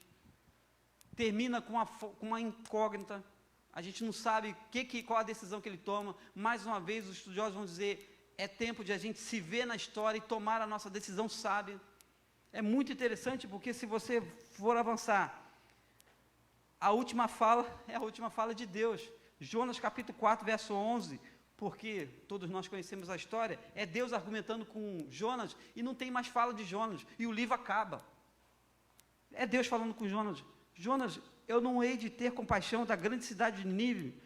termina com uma incógnita, a gente não sabe qual a decisão que ele toma. Mais uma vez os estudiosos vão dizer, é tempo de a gente se ver na história e tomar a nossa decisão sábia. É muito interessante, porque se você for avançar, a última fala é a última fala de Deus, Jonas capítulo 4, verso 11, porque todos nós conhecemos a história, é Deus argumentando com Jonas, e não tem mais fala de Jonas, e o livro acaba, é Deus falando com Jonas, Jonas, eu não hei de ter compaixão da grande cidade de Nínive,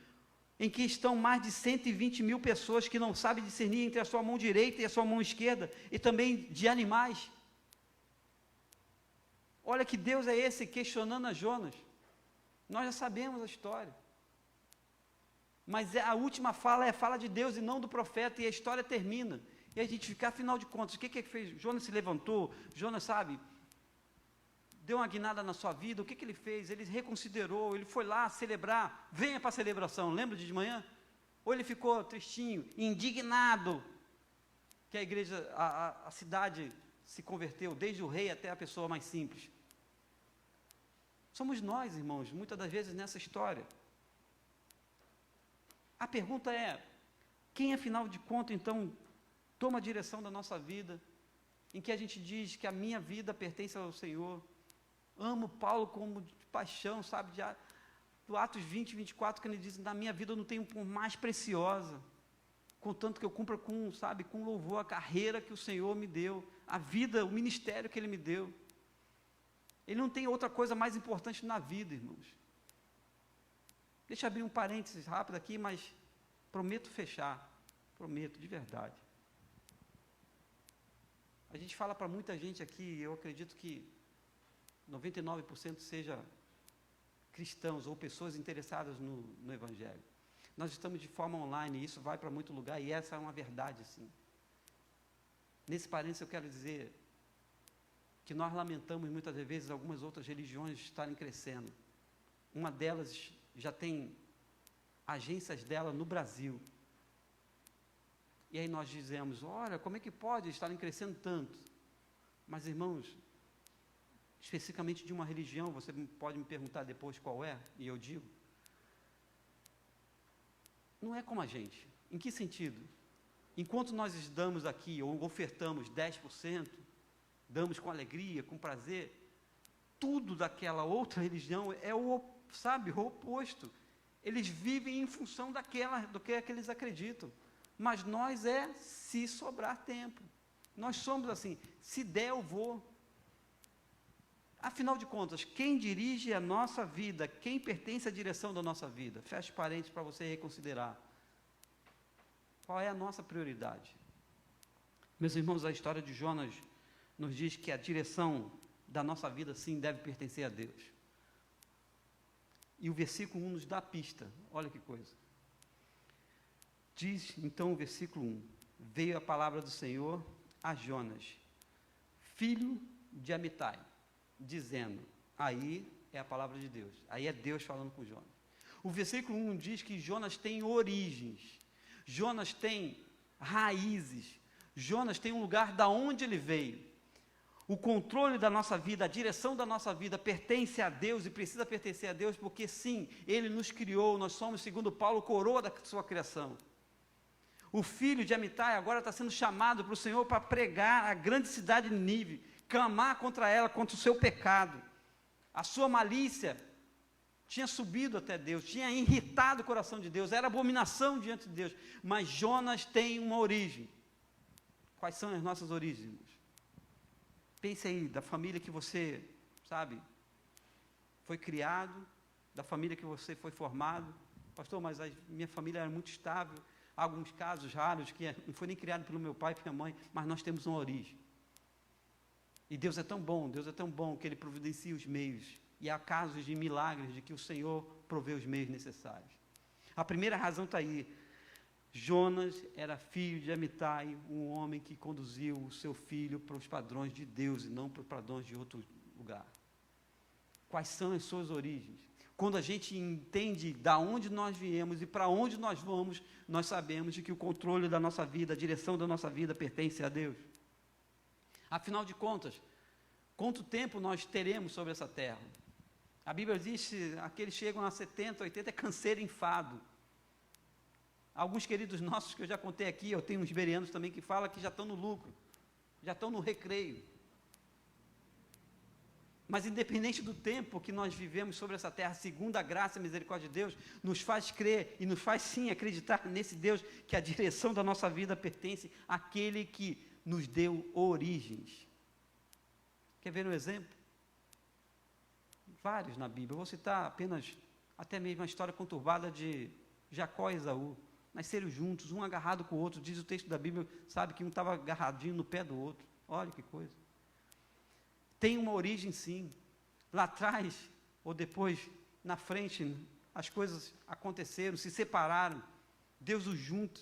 em que estão mais de 120 mil pessoas que não sabem discernir entre a sua mão direita e a sua mão esquerda, e também de animais. Olha que Deus é esse questionando a Jonas. Nós já sabemos a história, mas a última fala é a fala de Deus e não do profeta, e a história termina, e a gente fica, afinal de contas, o que fez? Jonas se levantou, Jonas, sabe, deu uma guinada na sua vida, o que ele fez? Ele reconsiderou, ele foi lá celebrar, venha para a celebração, lembra de manhã? Ou ele ficou tristinho, indignado, que a igreja, a cidade se converteu, desde o rei até a pessoa mais simples. Somos nós, irmãos, muitas das vezes nessa história. A pergunta é, quem afinal de contas, então, toma a direção da nossa vida, em que a gente diz que a minha vida pertence ao Senhor? Amo Paulo como de paixão, sabe, do Atos 20, 24, que ele diz, na minha vida eu não tenho por mais preciosa, contanto que eu cumpra com louvor a carreira que o Senhor me deu, a vida, o ministério que Ele me deu. Ele não tem outra coisa mais importante na vida, irmãos. Deixa eu abrir um parênteses rápido aqui, mas prometo fechar, prometo, de verdade. A gente fala para muita gente aqui, eu acredito que 99% seja cristãos ou pessoas interessadas no Evangelho. Nós estamos de forma online, e isso vai para muito lugar, e essa é uma verdade, sim. Nesse parênteses eu quero dizer que nós lamentamos muitas vezes algumas outras religiões estarem crescendo. Uma delas já tem agências dela no Brasil. E aí nós dizemos, olha, como é que pode estarem crescendo tanto? Mas, irmãos, especificamente de uma religião, você pode me perguntar depois qual é, e eu digo, não é como a gente. Em que sentido? Enquanto nós damos aqui, ou ofertamos 10%, damos com alegria, com prazer, tudo daquela outra religião é o oposto. Eles vivem em função do que eles acreditam. Mas nós se sobrar tempo. Nós somos assim, se der eu vou. Afinal de contas, quem dirige a nossa vida, quem pertence à direção da nossa vida? Feche parênteses para você reconsiderar. Qual é a nossa prioridade? Meus irmãos, a história de Jonas nos diz que a direção da nossa vida, sim, deve pertencer a Deus. E o versículo 1 nos dá a pista, olha que coisa. Diz, então, o versículo 1, veio a palavra do Senhor a Jonas, filho de Amitai, dizendo, aí é a palavra de Deus, aí é Deus falando com Jonas. O versículo 1 diz que Jonas tem origens, Jonas tem raízes, Jonas tem um lugar da onde ele veio. O controle da nossa vida, a direção da nossa vida pertence a Deus e precisa pertencer a Deus, porque sim, Ele nos criou, nós somos, segundo Paulo, coroa da sua criação. O filho de Amitai agora está sendo chamado para o Senhor para pregar a grande cidade de Nínive, clamar contra ela, contra o seu pecado. A sua malícia tinha subido até Deus, tinha irritado o coração de Deus, era abominação diante de Deus, mas Jonas tem uma origem. Quais são as nossas origens? Pense aí da família que você, sabe, foi criado, da família que você foi formado. Pastor, mas a minha família era muito estável. Há alguns casos raros que não foi nem criado pelo meu pai e minha mãe, mas nós temos uma origem. E Deus é tão bom que Ele providencia os meios. E há casos de milagres de que o Senhor provê os meios necessários. A primeira razão está aí. Jonas era filho de Amitai, um homem que conduziu o seu filho para os padrões de Deus e não para os padrões de outro lugar. Quais são as suas origens? Quando a gente entende da onde nós viemos e para onde nós vamos, nós sabemos de que o controle da nossa vida, a direção da nossa vida pertence a Deus. Afinal de contas, quanto tempo nós teremos sobre essa terra? A Bíblia diz que aqueles chegam a 70, 80, é canseiro e enfado. Alguns queridos nossos que eu já contei aqui, eu tenho uns bereanos também que falam que já estão no lucro, já estão no recreio. Mas independente do tempo que nós vivemos sobre essa terra, segundo a graça e a misericórdia de Deus, nos faz crer e nos faz sim acreditar nesse Deus, que a direção da nossa vida pertence àquele que nos deu origens. Quer ver um exemplo? Vários na Bíblia. Eu vou citar apenas, até mesmo a história conturbada de Jacó e Esaú. Nasceram juntos, um agarrado com o outro. Diz o texto da Bíblia, sabe, que um estava agarradinho no pé do outro. Olha que coisa. Tem uma origem sim. Lá atrás, ou depois, na frente, as coisas aconteceram, se separaram. Deus os junta.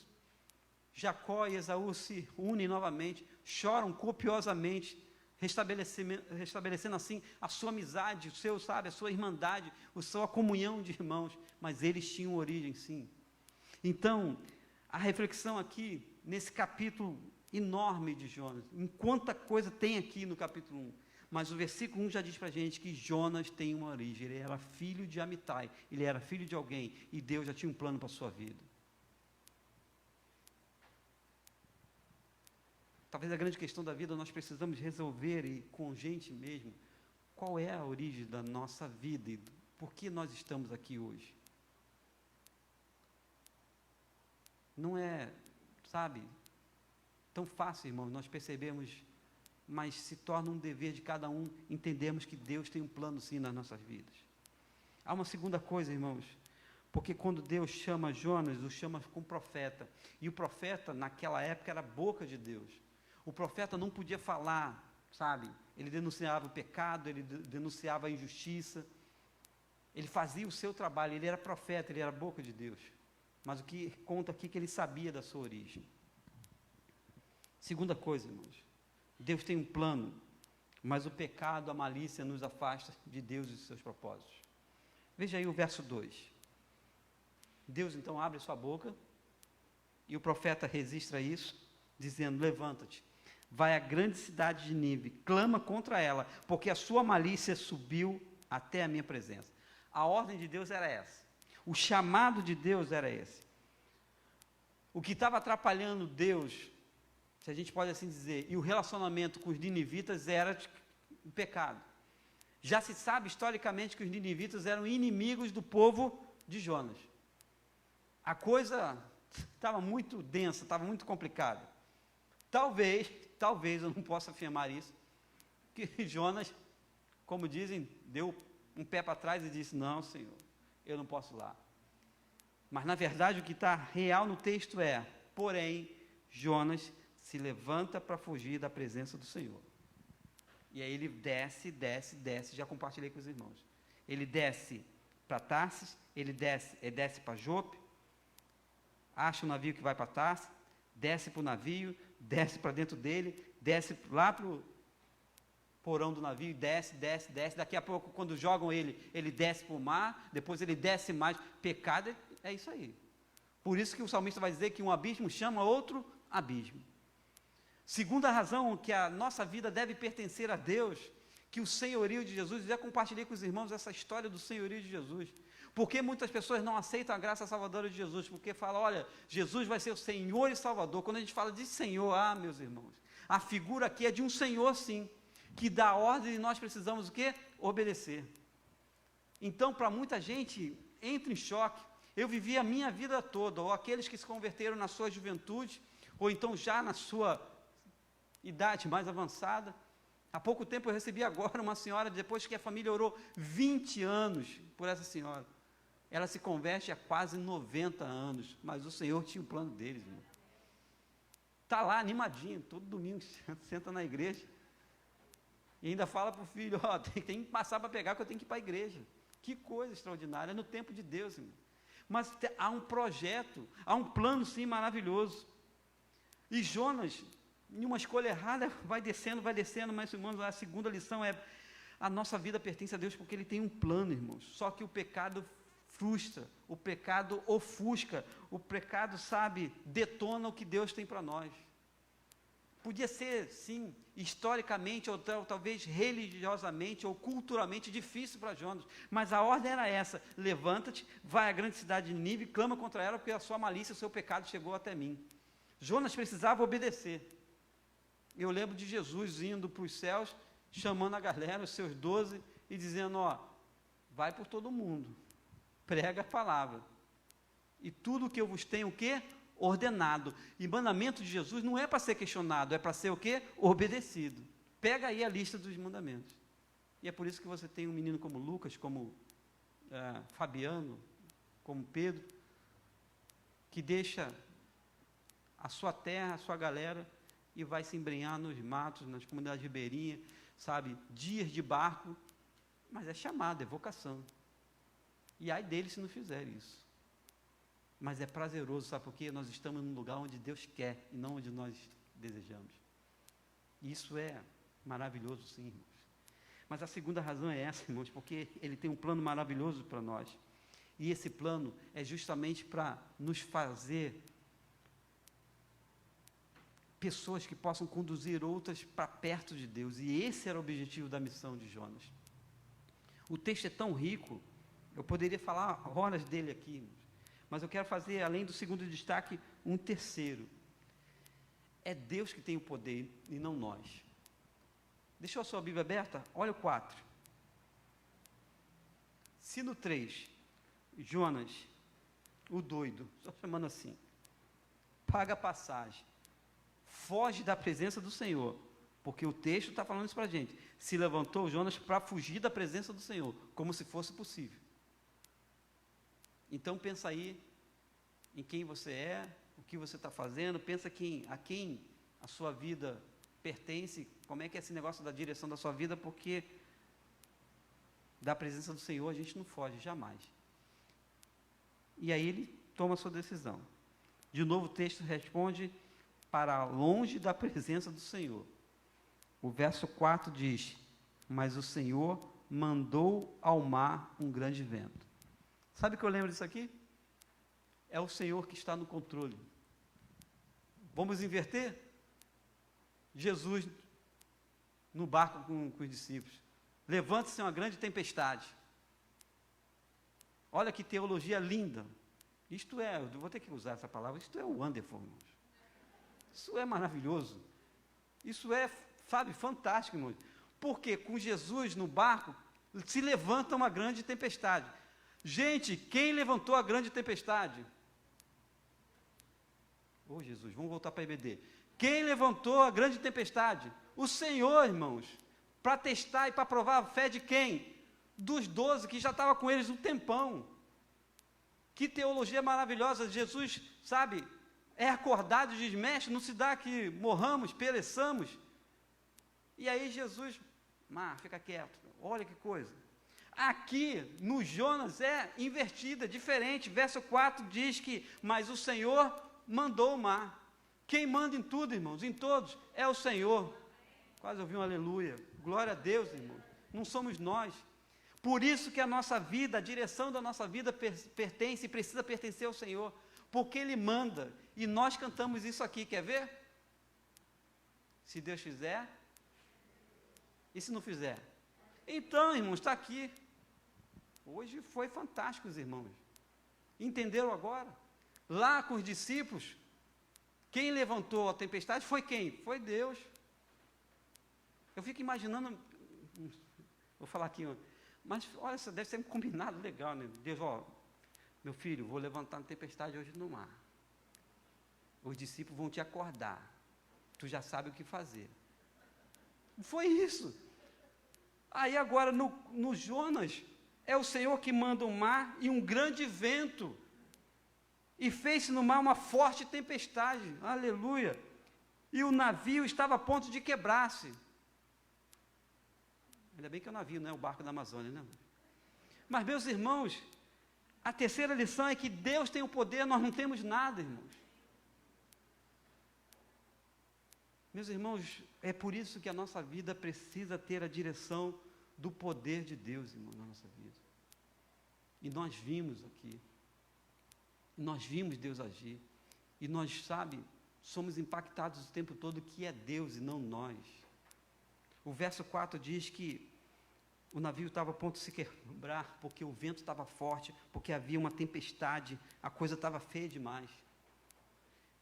Jacó e Esaú se unem novamente, choram copiosamente, restabelecendo assim a sua amizade, o seu, sabe, a sua irmandade, a sua comunhão de irmãos. Mas eles tinham origem sim. Então, a reflexão aqui, nesse capítulo enorme de Jonas, em quanta coisa tem aqui no capítulo 1, mas o versículo 1 já diz para a gente que Jonas tem uma origem, ele era filho de Amitai, ele era filho de alguém, e Deus já tinha um plano para a sua vida. Talvez a grande questão da vida nós precisamos resolver, e com gente mesmo, qual é a origem da nossa vida, e por que nós estamos aqui hoje. Não é, sabe, tão fácil, irmãos, nós percebemos, mas se torna um dever de cada um entendermos que Deus tem um plano sim nas nossas vidas. Há uma segunda coisa, irmãos, porque quando Deus chama Jonas, o chama como profeta, e o profeta naquela época era a boca de Deus. O profeta não podia falar, sabe, ele denunciava o pecado, ele denunciava a injustiça, ele fazia o seu trabalho, ele era profeta, ele era a boca de Deus. Mas o que conta aqui é que ele sabia da sua origem. Segunda coisa, irmãos, Deus tem um plano, mas o pecado, a malícia nos afasta de Deus e de seus propósitos. Veja aí o verso 2. Deus então abre sua boca e o profeta registra isso, dizendo: levanta-te, vai à grande cidade de Nínive, clama contra ela, porque a sua malícia subiu até a minha presença. A ordem de Deus era essa. O chamado de Deus era esse. O que estava atrapalhando Deus, se a gente pode assim dizer, e o relacionamento com os ninivitas era o pecado. Já se sabe historicamente que os ninivitas eram inimigos do povo de Jonas. A coisa estava muito densa, estava muito complicada. Talvez, eu não posso afirmar isso, que Jonas, como dizem, deu um pé para trás e disse: não, Senhor, eu não posso ir lá. Mas na verdade o que está real no texto é: porém, Jonas se levanta para fugir da presença do Senhor. E aí ele desce, já compartilhei com os irmãos. Ele desce para Tarsis, ele desce para Jope, acha um navio que vai para Tarsis, desce para o navio, desce para dentro dele, desce lá para o porão do navio, desce, daqui a pouco, quando jogam ele desce para o mar, depois ele desce mais. Pecado é isso aí. Por isso que o salmista vai dizer que um abismo chama outro abismo. Segunda razão que a nossa vida deve pertencer a Deus, que o senhorio de Jesus, eu já compartilhei com os irmãos essa história do senhorio de Jesus. Porque muitas pessoas não aceitam a graça salvadora de Jesus, porque falam: olha, Jesus vai ser o Senhor e Salvador. Quando a gente fala de Senhor, meus irmãos, a figura aqui é de um Senhor sim, que dá ordem e nós precisamos o quê? Obedecer. Então, para muita gente, entra em choque. Eu vivi a minha vida toda, ou aqueles que se converteram na sua juventude, ou então já na sua idade mais avançada. Há pouco tempo eu recebi agora uma senhora, depois que a família orou 20 anos por essa senhora. Ela se converte há quase 90 anos, mas o Senhor tinha o plano deles, irmão. Está lá animadinho, todo domingo senta na igreja. E ainda fala para o filho, ó, tem que passar para pegar, que eu tenho que ir para a igreja. Que coisa extraordinária, é no tempo de Deus, irmão. Mas há um projeto, há um plano sim maravilhoso. E Jonas, em uma escolha errada, vai descendo, mas irmãos, a segunda lição é, a nossa vida pertence a Deus porque Ele tem um plano, irmãos. Só que o pecado frustra, o pecado ofusca, o pecado, sabe, detona o que Deus tem para nós. Podia ser, sim, historicamente, ou talvez religiosamente, ou culturalmente difícil para Jonas, mas a ordem era essa: levanta-te, vai à grande cidade de Nínive e clama contra ela, porque a sua malícia, o seu pecado chegou até mim. Jonas precisava obedecer. Eu lembro de Jesus indo para os céus, chamando a galera, os seus 12, e dizendo, ó, vai por todo mundo, prega a palavra, e tudo o que eu vos tenho, o quê? Ordenado. E mandamento de Jesus não é para ser questionado, é para ser o quê? Obedecido. Pega aí a lista dos mandamentos. E é por isso que você tem um menino como Lucas, como Fabiano, como Pedro, que deixa a sua terra, a sua galera, e vai se embrenhar nos matos, nas comunidades ribeirinhas, sabe, dias de barco, mas é chamado, é vocação. E ai dele se não fizer isso. Mas é prazeroso, sabe por quê? Nós estamos num lugar onde Deus quer e não onde nós desejamos. E isso é maravilhoso, sim, irmãos. Mas a segunda razão é essa, irmãos, porque Ele tem um plano maravilhoso para nós. E esse plano é justamente para nos fazer pessoas que possam conduzir outras para perto de Deus. E esse era o objetivo da missão de Jonas. O texto é tão rico, eu poderia falar horas dele aqui, mas eu quero fazer, além do segundo destaque, um terceiro. É Deus que tem o poder e não nós. Deixou a sua Bíblia aberta? Olha o 4. Se no 3, Jonas, o doido, só chamando assim, paga a passagem, foge da presença do Senhor, porque o texto está falando isso para a gente. Se levantou Jonas para fugir da presença do Senhor, como se fosse possível. Então pensa aí em quem você é, o que você está fazendo, pensa a quem a sua vida pertence, como é que é esse negócio da direção da sua vida, porque da presença do Senhor a gente não foge, jamais. E aí ele toma a sua decisão. De novo o texto responde, para longe da presença do Senhor. O verso 4 diz, mas o Senhor mandou ao mar um grande vento. Sabe o que eu lembro disso aqui? É o Senhor que está no controle. Vamos inverter? Jesus no barco com os discípulos. Levanta-se uma grande tempestade. Olha que teologia linda. Isto é, eu vou ter que usar essa palavra, isto é wonderful, irmãos. Isso é maravilhoso. Isso é, sabe, fantástico, irmãos. Porque com Jesus no barco, se levanta uma grande tempestade. Gente, quem levantou a grande tempestade? Ô Jesus, vamos voltar para a EBD. Quem levantou a grande tempestade? O Senhor, irmãos. Para testar e para provar a fé de quem? Dos 12, que já estava com eles um tempão. Que teologia maravilhosa. Jesus, sabe, é acordado e diz, mestre, não se dá que morramos, pereçamos. E aí Jesus, fica quieto. Olha que coisa. Aqui, no Jonas, é invertida, diferente. Verso 4 diz que, mas o Senhor mandou o mar. Quem manda em tudo, irmãos, em todos, é o Senhor. Quase ouvi um aleluia. Glória a Deus, irmãos. Não somos nós. Por isso que a nossa vida, a direção da nossa vida pertence e precisa pertencer ao Senhor. Porque Ele manda. E nós cantamos isso aqui, quer ver? Se Deus fizer. E se não fizer? Então, irmãos, está aqui. Hoje foi fantástico, os irmãos. Entenderam agora? Lá com os discípulos, quem levantou a tempestade foi quem? Foi Deus. Eu fico imaginando, vou falar aqui, mas olha, isso deve ser um combinado legal, né? Deus, meu filho, vou levantar uma tempestade hoje no mar. Os discípulos vão te acordar. tu já sabe o que fazer. Foi isso. Aí agora no Jonas, é o Senhor que manda um mar e um grande vento, e fez-se no mar uma forte tempestade, aleluia, e o navio estava a ponto de quebrar-se. Ainda bem que é o navio, não é o barco da Amazônia, né? Mas, meus irmãos, a terceira lição é que Deus tem o poder, nós não temos nada, irmãos. Meus irmãos, é por isso que a nossa vida precisa ter a direção do poder de Deus, irmão, na nossa vida. E nós vimos aqui, nós vimos Deus agir, e nós, somos impactados o tempo todo que é Deus e não nós. O verso 4 diz que o navio estava a ponto de se quebrar, porque o vento estava forte, porque havia uma tempestade, a coisa estava feia demais.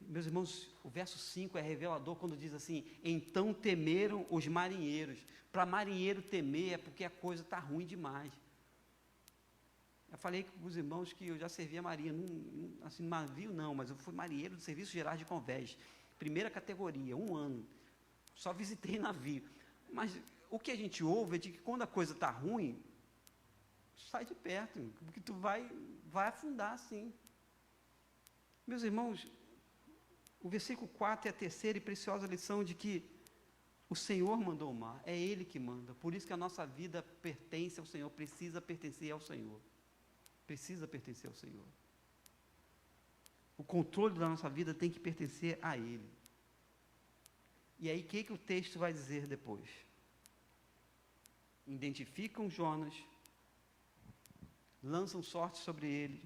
Meus irmãos, o verso 5 é revelador quando diz assim: então temeram os marinheiros. Para marinheiro temer é porque a coisa está ruim demais. Eu falei com os irmãos que eu já servi a marinha, assim, navio não, mas eu fui marinheiro do Serviço Gerais de Convés, primeira categoria, 1 ano, só visitei navio. Mas o que a gente ouve é de que quando a coisa está ruim, sai de perto, porque tu vai afundar sim. Meus irmãos, o versículo 4 é a terceira e preciosa lição de que o Senhor mandou o mar, é Ele que manda, por isso que a nossa vida pertence ao Senhor, precisa pertencer ao Senhor. Precisa pertencer ao Senhor. O controle da nossa vida tem que pertencer a Ele. E aí, o que o texto vai dizer depois? Identificam Jonas, lançam sorte sobre ele,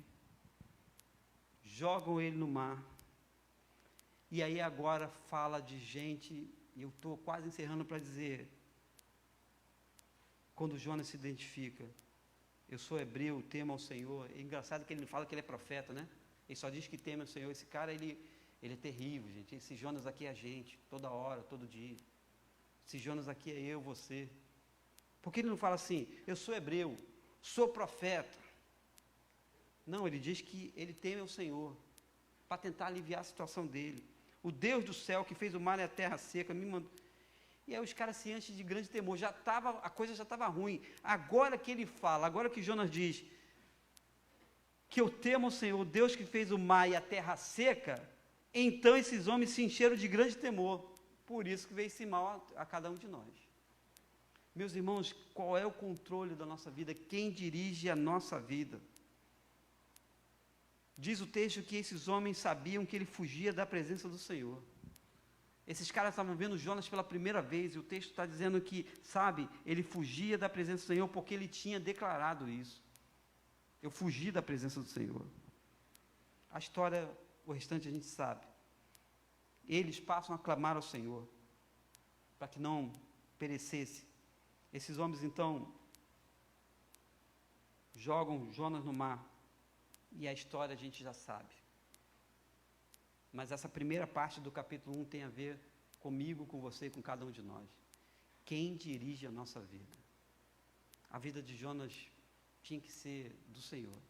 jogam ele no mar, e aí agora fala de gente, e eu estou quase encerrando para dizer, quando Jonas se identifica, eu sou hebreu, temo ao Senhor. É engraçado que ele não fala que ele é profeta, né? Ele só diz que teme ao Senhor. Esse cara, ele é terrível, gente. Esse Jonas aqui é a gente, toda hora, todo dia. Esse Jonas aqui é eu, você. Por que ele não fala assim, eu sou hebreu, sou profeta? Não, ele diz que ele teme ao Senhor, para tentar aliviar a situação dele. O Deus do céu que fez o mar e a terra seca, me mandou. E aí os caras se enchem de grande temor, a coisa já estava ruim. Agora que ele fala, agora que Jonas diz que eu temo ao Senhor, Deus que fez o mar e a terra seca, então esses homens se encheram de grande temor. Por isso que veio esse mal a cada um de nós. Meus irmãos, qual é o controle da nossa vida? Quem dirige a nossa vida? Diz o texto que esses homens sabiam que ele fugia da presença do Senhor. Esses caras estavam vendo Jonas pela primeira vez, e o texto está dizendo que, ele fugia da presença do Senhor porque ele tinha declarado isso. Eu fugi da presença do Senhor. A história, o restante a gente sabe. Eles passam a clamar ao Senhor, para que não perecesse. Esses homens, então, jogam Jonas no mar, e a história a gente já sabe. Mas essa primeira parte do capítulo 1 tem a ver comigo, com você e com cada um de nós. Quem dirige a nossa vida? A vida de Jonas tinha que ser do Senhor.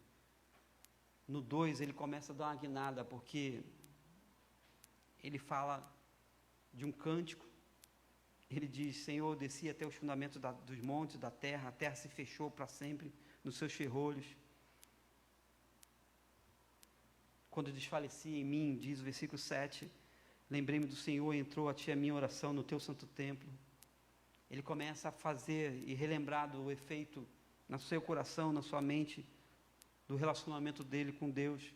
No 2 ele começa a dar uma guinada, porque ele fala de um cântico. Ele diz, Senhor, desci até os fundamentos dos montes, da terra, a terra se fechou para sempre nos seus ferrolhos. Quando desfaleci em mim, diz o versículo 7, lembrei-me do Senhor, entrou a ti a minha oração no teu santo templo. Ele começa a fazer e relembrar do efeito no seu coração, na sua mente, do relacionamento dele com Deus,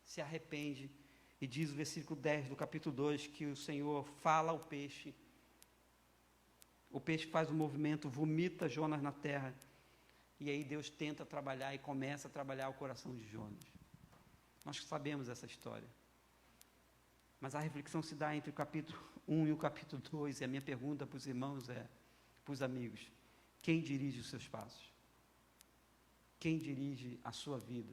se arrepende, e diz o versículo 10 do capítulo 2, que o Senhor fala ao peixe, o peixe faz um movimento, vomita Jonas na terra, e aí Deus tenta trabalhar e começa a trabalhar o coração de Jonas. Nós sabemos essa história. Mas a reflexão se dá entre o capítulo 1 e o capítulo 2, e a minha pergunta para os irmãos para os amigos, quem dirige os seus passos? Quem dirige a sua vida?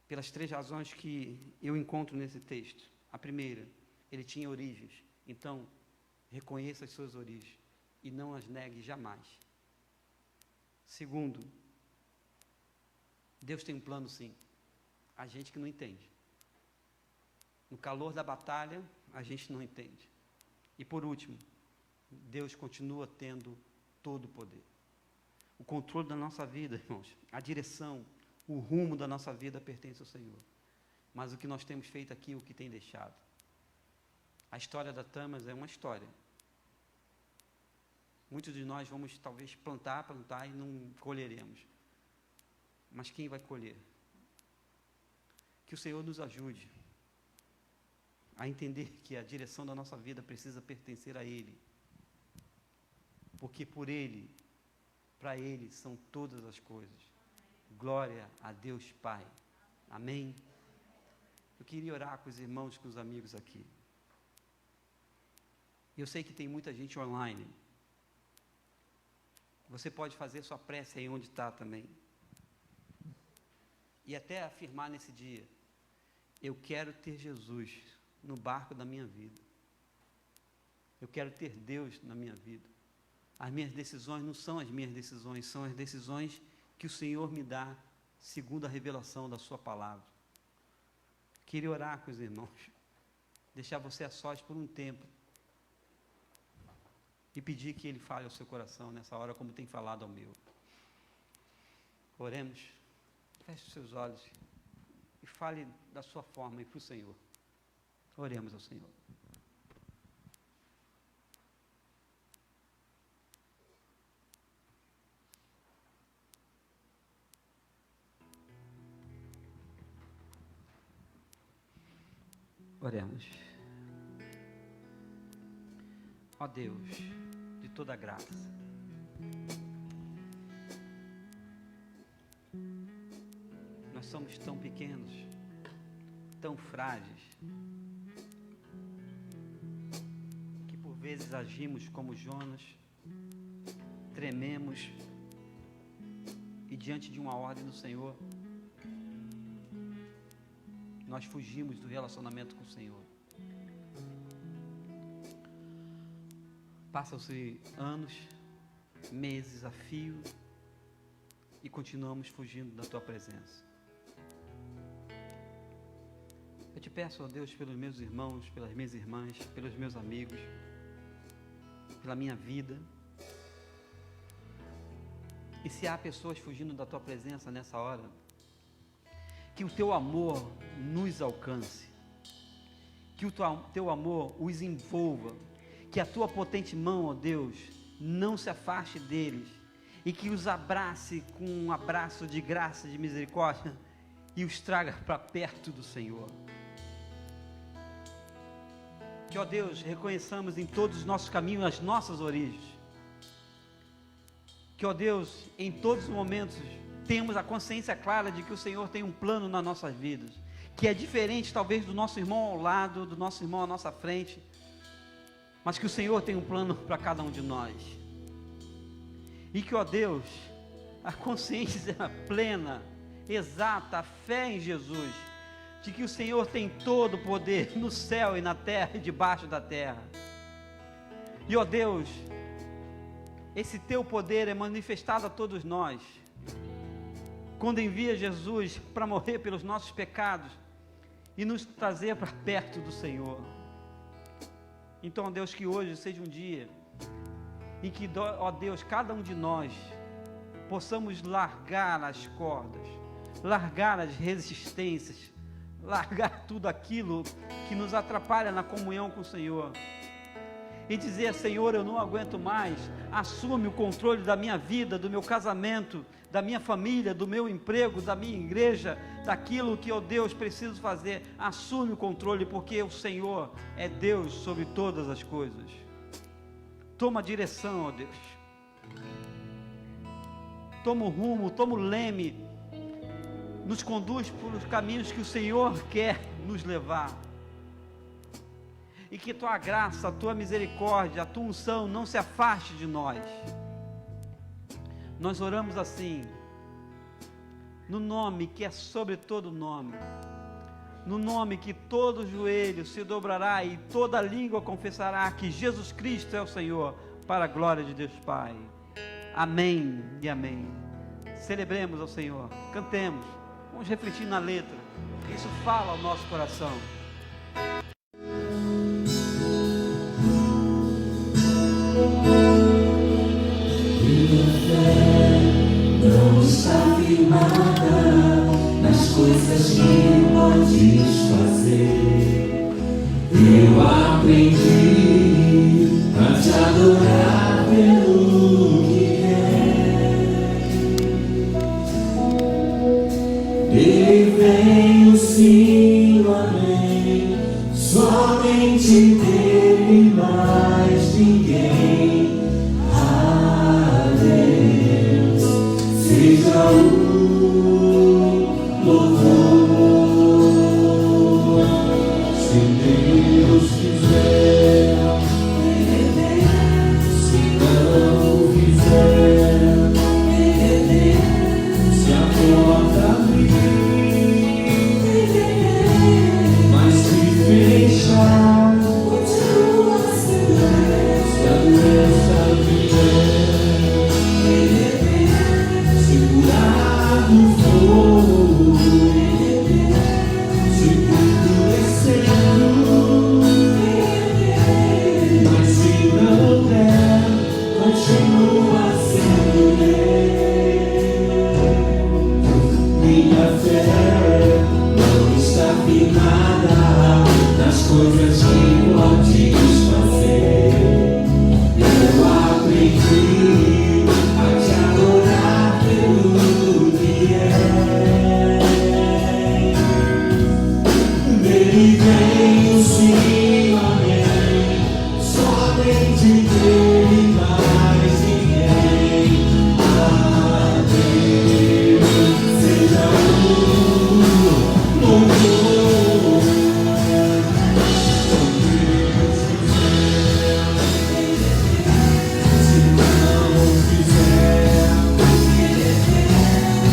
Pelas 3 razões que eu encontro nesse texto. A primeira, ele tinha origens, então reconheça as suas origens e não as negue jamais. Segundo, Deus tem um plano sim, a gente que não entende. No calor da batalha, a gente não entende. E por último, Deus continua tendo todo o poder. O controle da nossa vida, irmãos, a direção, o rumo da nossa vida pertence ao Senhor. Mas o que nós temos feito aqui, o que tem deixado? A história da Tamas é uma história. Muitos de nós vamos talvez plantar e não colheremos. Mas quem vai colher? Que o Senhor nos ajude a entender que a direção da nossa vida precisa pertencer a Ele. Porque por Ele, para Ele são todas as coisas. Glória a Deus Pai. Amém? Eu queria orar com os irmãos, com os amigos aqui. Eu sei que tem muita gente online. Você pode fazer sua prece aí onde está também. E até afirmar nesse dia: eu quero ter Jesus no barco da minha vida. Eu quero ter Deus na minha vida. As minhas decisões não são as minhas decisões, são as decisões que o Senhor me dá, segundo a revelação da sua palavra. Queria orar com os irmãos, deixar você a sós por um tempo, e pedir que Ele fale ao seu coração nessa hora, como tem falado ao meu. Oremos, feche os seus olhos, e fale da sua forma e para o Senhor. Oremos ao Senhor. Oremos. Ó Deus, de toda graça, nós somos tão pequenos, tão frágeis, que por vezes agimos como Jonas, trememos, e diante de uma ordem do Senhor, nós fugimos do relacionamento com o Senhor. Passam-se anos, meses a fio, e continuamos fugindo da Tua presença. Eu te peço, ó Deus, pelos meus irmãos, pelas minhas irmãs, pelos meus amigos, pela minha vida. E se há pessoas fugindo da Tua presença nessa hora, que o Teu amor nos alcance, que o Teu amor os envolva, que a Tua potente mão, ó Deus, não se afaste deles, e que os abrace com um abraço de graça, de misericórdia, e os traga para perto do Senhor. Que, ó Deus, reconheçamos em todos os nossos caminhos as nossas origens. Que, ó Deus, em todos os momentos, temos a consciência clara de que o Senhor tem um plano nas nossas vidas, que é diferente talvez do nosso irmão ao lado, do nosso irmão à nossa frente, mas que o Senhor tem um plano para cada um de nós. E que, ó Deus, a consciência plena, exata, a fé em Jesus, de que o Senhor tem todo o poder no céu e na terra e debaixo da terra. E, ó Deus, esse Teu poder é manifestado a todos nós, quando envia Jesus para morrer pelos nossos pecados e nos trazer para perto do Senhor. Então, ó Deus, que hoje seja um dia em que, ó Deus, cada um de nós possamos largar as cordas, largar as resistências, largar tudo aquilo que nos atrapalha na comunhão com o Senhor, e dizer: Senhor, eu não aguento mais, assume o controle da minha vida, do meu casamento, da minha família, do meu emprego, da minha igreja, daquilo que, ó Deus, preciso fazer. Assume o controle, porque o Senhor é Deus sobre todas as coisas. Toma a direção, ó Deus, toma o rumo, toma o leme, nos conduz por os caminhos que o Senhor quer nos levar. E que Tua graça, a Tua misericórdia, a Tua unção não se afaste de nós. Nós oramos assim, no nome que é sobre todo nome, no nome que todo joelho se dobrará e toda língua confessará que Jesus Cristo é o Senhor, para a glória de Deus Pai. Amém e amém. Celebremos ao Senhor, cantemos, vamos refletir na letra, isso fala ao nosso coração. Não está firmada nas coisas que podes fazer. Eu aprendi a te adorar pelo que é. Dele vem o sim, o amém. Somente dele, mais ninguém. A Deus seja o louvor. Se Deus quiser, se não fizer, se a porta abrir, mas se fechar, se a doença vier, se curar do fogo, se tudo der certo, mas se não der, continua sendo Deus. Minha fé não está firmada nas coisas que podes fazer. Eu aprendi a te adorar pelo que é. Dele vem o sim, o amém. Somente dele, mais ninguém. A Deus seja o louvor. Se não fizer,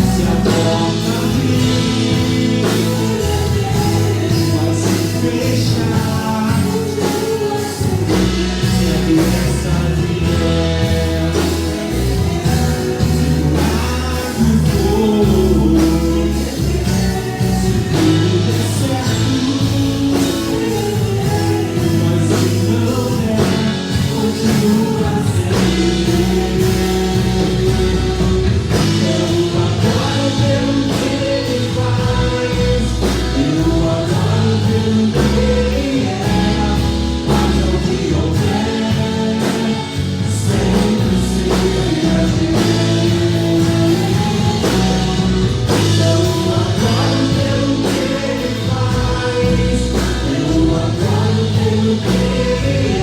se a porta abrir, mas se fechar, se a doença vier, segurar do fogo, se tudo der certo, mas se não der, continua sendo Deus. Eu adoro pelo que Ele faz, eu adoro pelo que Ele é. Haja o que houver, sempre será Deus. Eu adoro pelo que Ele faz, eu adoro pelo que Ele é.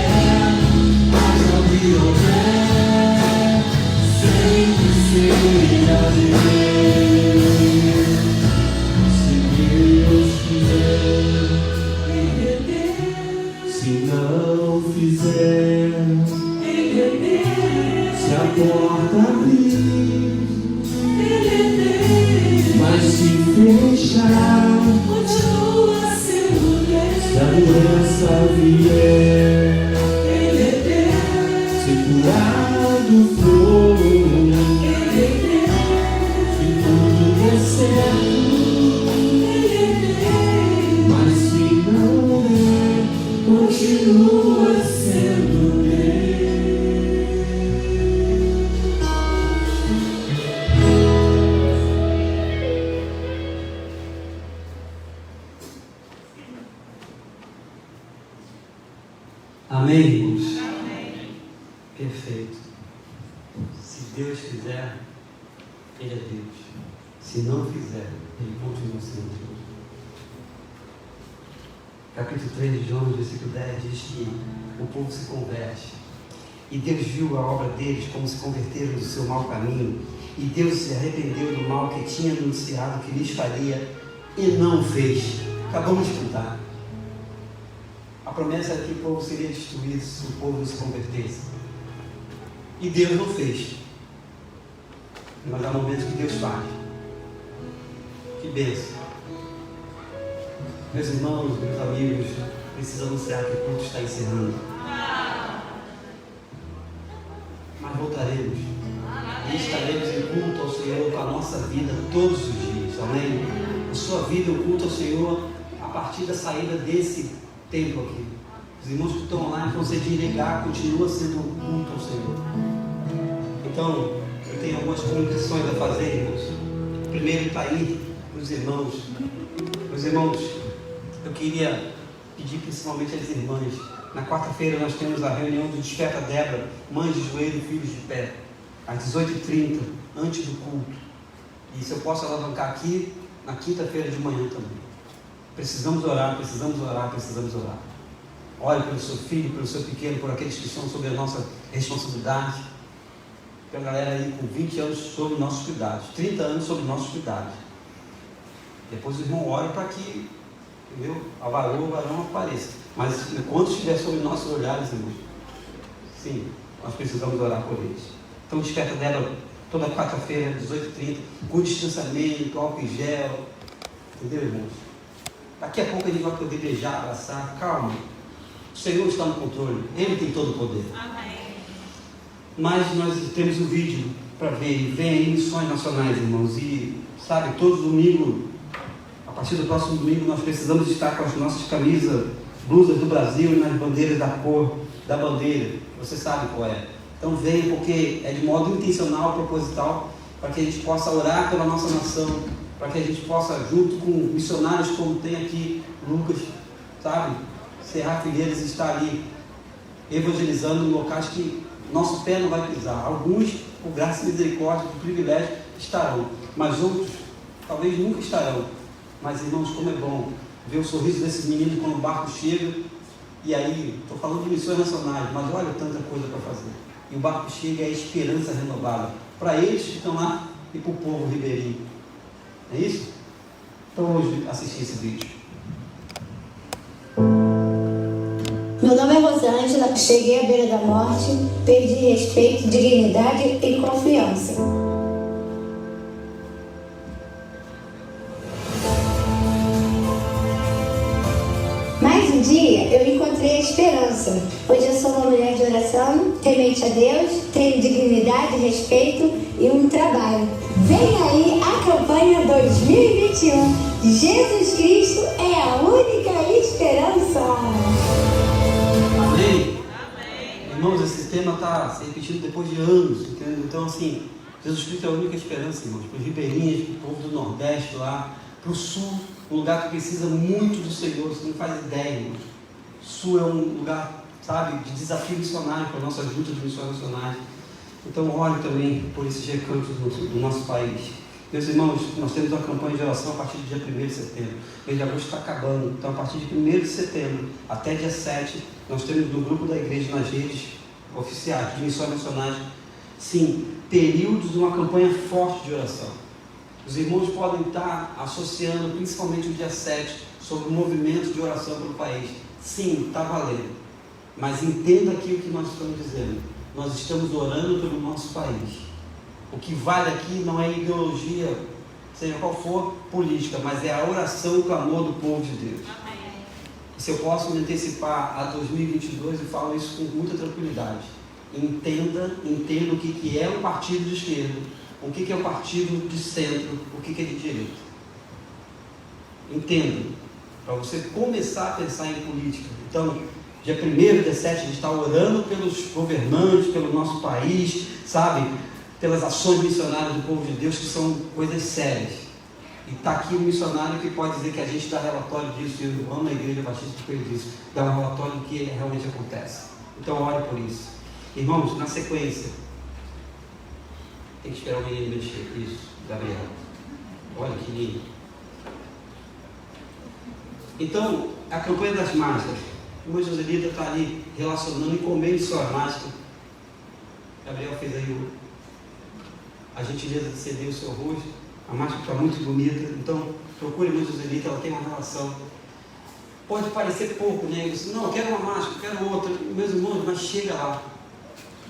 Haja o que houver, sempre será Deus. Se Deus quiser, se não fizer, se a porta abrir, mas se fechar, se a doença vier, se curar do fogo, se tudo der certo, mas se não der, continua sendo Amém, irmãos? Perfeito. Se Deus fizer, Ele é Deus. Se não fizer, Ele continua sendo Deus. Capítulo 3 de João, versículo 10, diz que o povo se converte. E Deus viu a obra deles como se converteram do seu mau caminho. E Deus se arrependeu do mal que tinha anunciado que lhes faria e não fez. Acabamos de cantar. A promessa era que o povo seria destruído se o povo não se convertesse. E Deus não fez. Mas há momentos que Deus faz. Que bênção. Meus irmãos, meus amigos, preciso anunciar que o culto está encerrando. Mas voltaremos. E estaremos em culto ao Senhor com a nossa vida todos os dias. Amém? A sua vida, o culto ao Senhor, a partir da saída desse tempo aqui. Os irmãos que estão online vão se desligar, continua sendo um culto ao Senhor. Então, eu tenho algumas comunicações a fazer, irmãos. Primeiro está aí os irmãos. Meus irmãos, eu queria pedir principalmente às irmãs. Na quarta-feira nós temos a reunião do Desperta Débora, mães de joelho e filhos de pé, às 18h30, antes do culto. E se eu posso alavancar aqui, na quinta-feira de manhã também. Precisamos orar, precisamos orar, precisamos orar. Ore pelo seu filho, pelo seu pequeno, por aqueles que estão sob a nossa responsabilidade. Tem uma galera aí com 20 anos sob nossos cuidados, 30 anos sob nossos cuidados. Depois o irmão ora para que, entendeu? O varão apareça. Mas quando estiver sob nossos olhares, irmão, sim, nós precisamos orar por eles. Então desperta dela toda quarta-feira, 18h30, com distanciamento, álcool em gel. Entendeu, irmãos? Daqui a pouco a gente vai poder beijar, abraçar. Calma. O Senhor está no controle. Ele tem todo o poder. Amém. Mas nós temos um vídeo para ver. Vem aí missões nacionais, irmãos. E, sabe, todo domingo, a partir do próximo domingo, nós precisamos estar com as nossas camisas, blusas do Brasil e nas bandeiras da cor da bandeira. Você sabe qual é. Então venha, porque é de modo intencional, proposital, para que a gente possa orar pela nossa nação, para que a gente possa, junto com missionários como tem aqui, Lucas, sabe, Serra Figueiras está ali evangelizando em locais que nosso pé não vai pisar. Alguns, por graça e misericórdia, por privilégio, estarão, mas outros talvez nunca estarão. Mas, irmãos, como é bom ver o sorriso desse menino quando o barco chega. E aí, estou falando de missões nacionais, mas olha tanta coisa para fazer. E o barco chega e é a esperança renovada para eles que estão lá e para o povo ribeirinho. É isso? Então vamos assistir esse vídeo. Meu nome é Rosângela, cheguei à beira da morte, perdi respeito, dignidade e confiança. Mais um dia eu encontrei a esperança. Hoje eu sou uma mulher de oração, temente a Deus, tenho dignidade, respeito e um trabalho. Vem aí a campanha 2021. Jesus Cristo é a única esperança. Amém? Amém. Irmãos, esse tema está se repetindo depois de anos, entendeu? Então, assim, Jesus Cristo é a única esperança, irmãos, para os ribeirinhos, para o povo do Nordeste lá, para o Sul, um lugar que precisa muito do Senhor, você não faz ideia, irmãos. O Sul é um lugar, sabe, de desafio missionário para a nossa junta de missões nacionais. Então, ore também por esses recantos do nosso país. Meus irmãos, nós temos uma campanha de oração a partir do dia 1º de setembro. O mês de agosto está acabando, então a partir de 1º de setembro até dia 7, nós temos no grupo da igreja nas redes oficiais de missões nacionais, sim, períodos de uma campanha forte de oração. Os irmãos podem estar associando principalmente o dia 7 sobre o movimento de oração pelo país. Sim, está valendo. Mas entenda aqui o que nós estamos dizendo. Nós estamos orando pelo nosso país. O que vale aqui não é ideologia, seja qual for, política, mas é a oração e o clamor do povo de Deus. Amém. Se eu posso me antecipar a 2022, eu falo isso com muita tranquilidade. Entenda o que é um partido de esquerda, o que é um partido de centro, o que é de direita. Entenda, para você começar a pensar em política. Então, dia 1º, dia 7, a gente está orando pelos governantes, pelo nosso país, sabe? Pelas ações missionárias do povo de Deus, que são coisas sérias. E está aqui um missionário que pode dizer que a gente dá relatório disso, e eu amo a Igreja Batista por isso, dá um relatório do que realmente acontece. Então, ore por isso. Irmãos, na sequência, tem que esperar o menino mexer. Isso, Gabriel. Olha que lindo. Então, a campanha das máscaras. O Joselita está ali relacionando e comendo sua máscara. Gabriel fez aí a gentileza de ceder o seu rosto. A máscara está muito bonita. Então, procure a Joselita, ela tem uma relação. Pode parecer pouco, né? Eu disse, não, eu quero uma máscara, eu quero outra. Meus irmãos, mas chega lá.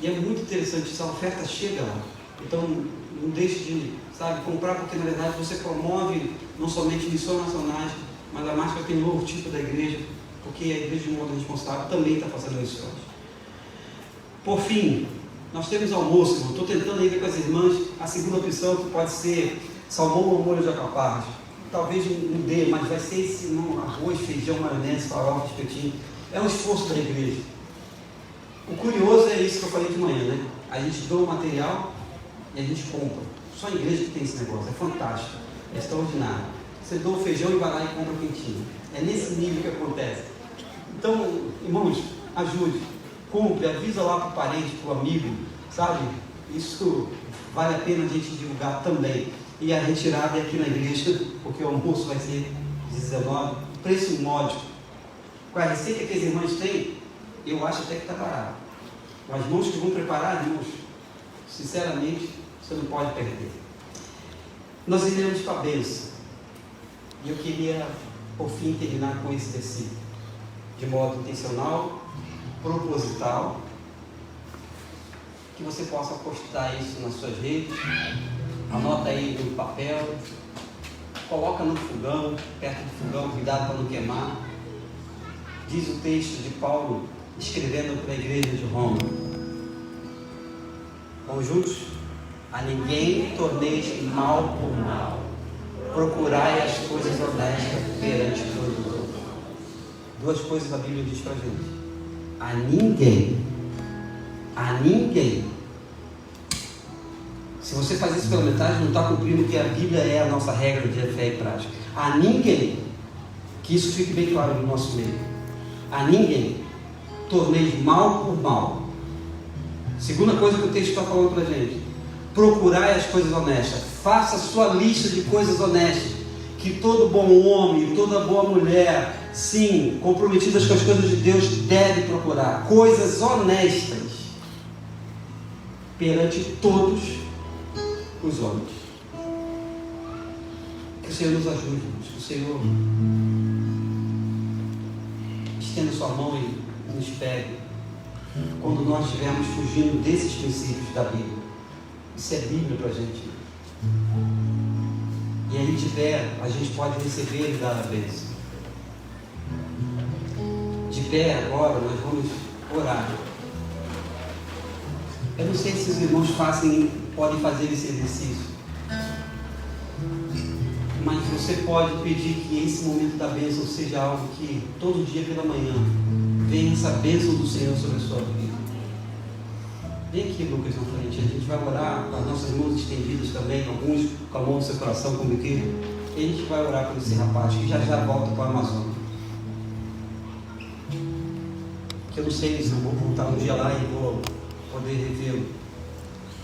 E é muito interessante, essa oferta chega lá. Então, não deixe de, sabe, comprar, porque na verdade você promove não somente missões nacionais, mas a máscara tem um novo tipo da igreja, porque a igreja de modo responsável também está fazendo missões. Por fim, nós temos almoço, irmão. Estou tentando aí ver com as irmãs a segunda opção, que pode ser salmão ou molho de alcaparras. Talvez não dê, mas vai ser esse, não, arroz, feijão, maionese, farofa, espetinho. É um esforço da igreja. O curioso é isso que eu falei de manhã, né? A gente doa o material, e a gente compra. Só a igreja que tem esse negócio, é fantástico, é extraordinário. Você doa o feijão e vai lá e compra quentinho. É nesse nível que acontece. Então, irmãos, ajude, compre, avisa lá para o parente, para o amigo, sabe? Isso vale a pena a gente divulgar também. E a retirada é aqui na igreja, porque o almoço vai ser 19, preço módico. Com a receita que as irmãs têm, eu acho até que está barato. As mãos que vão preparar, irmãos, sinceramente, você não pode perder. Nós iremos para a bênção. E eu queria, por fim, terminar com esse versículo. De modo intencional, proposital, que você possa postar isso nas suas redes, anota aí no papel, coloca no fogão, perto do fogão, cuidado para não queimar. Diz o texto de Paulo, escrevendo para a igreja de Roma. Vamos juntos? A ninguém torneis mal por mal, procurai as coisas honestas perante todos os outros. Duas coisas a Bíblia diz para a gente: a ninguém. Se você faz isso pela metade, não está cumprindo o que a Bíblia é a nossa regra de fé e prática. A ninguém, que isso fique bem claro no nosso meio, a ninguém torneis mal por mal. Segunda coisa que o texto está falando para a gente: procurai as coisas honestas. Faça a sua lista de coisas honestas, que todo bom homem, toda boa mulher, sim, comprometidas com as coisas de Deus, deve procurar coisas honestas perante todos os homens. Que o Senhor nos ajude, que o Senhor estenda sua mão e nos pegue quando nós estivermos fugindo desses princípios da Bíblia. Isso é Bíblia para a gente. E aí de pé, a gente pode receber e dar a bênção. De pé agora, nós vamos orar. Eu não sei se os irmãos podem fazer esse exercício, mas você pode pedir que esse momento da bênção seja algo que todo dia pela manhã venha essa bênção do Senhor sobre a sua vida. Vem aqui, Lucas, na frente. A gente vai orar com as nossas mãos estendidas também, alguns com a mão no seu coração, como que. E a gente vai orar por esse rapaz que já volta para o Amazonas. Que eu não sei se eu vou voltar um dia lá e vou poder revê-lo.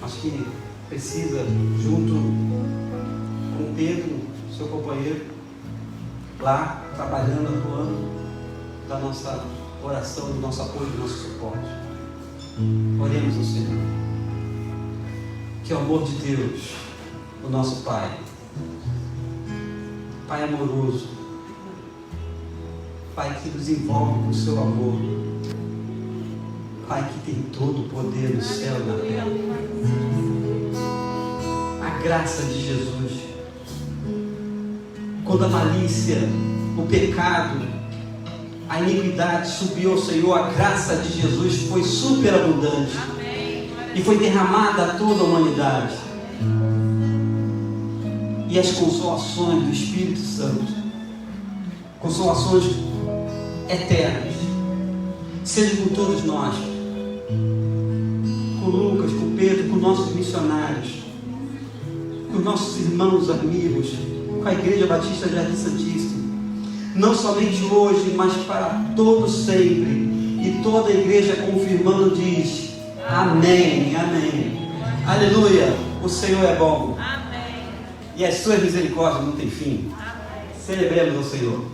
Mas que precisa, junto com Pedro, seu companheiro, lá trabalhando, atuando, da nossa oração, do nosso apoio, do nosso suporte. Oremos ao Senhor. Que o amor de Deus, o nosso Pai, Pai amoroso, Pai que nos envolve com o seu amor, Pai que tem todo o poder no céu e na terra, a graça de Jesus, quando a malícia, o pecado, a iniquidade subiu ao Senhor, a graça de Jesus foi superabundante e foi derramada a toda a humanidade. E as consolações do Espírito Santo, consolações eternas, sejam com todos nós, com Lucas, com Pedro, com nossos missionários, com nossos irmãos, amigos, com a Igreja Batista Jardim Santíssimo, não somente hoje, mas para todo sempre. E toda a igreja confirmando diz: amém, amém, aleluia. O Senhor é bom, amém, e as suas misericórdias não têm fim. Amém. Celebremos o Senhor.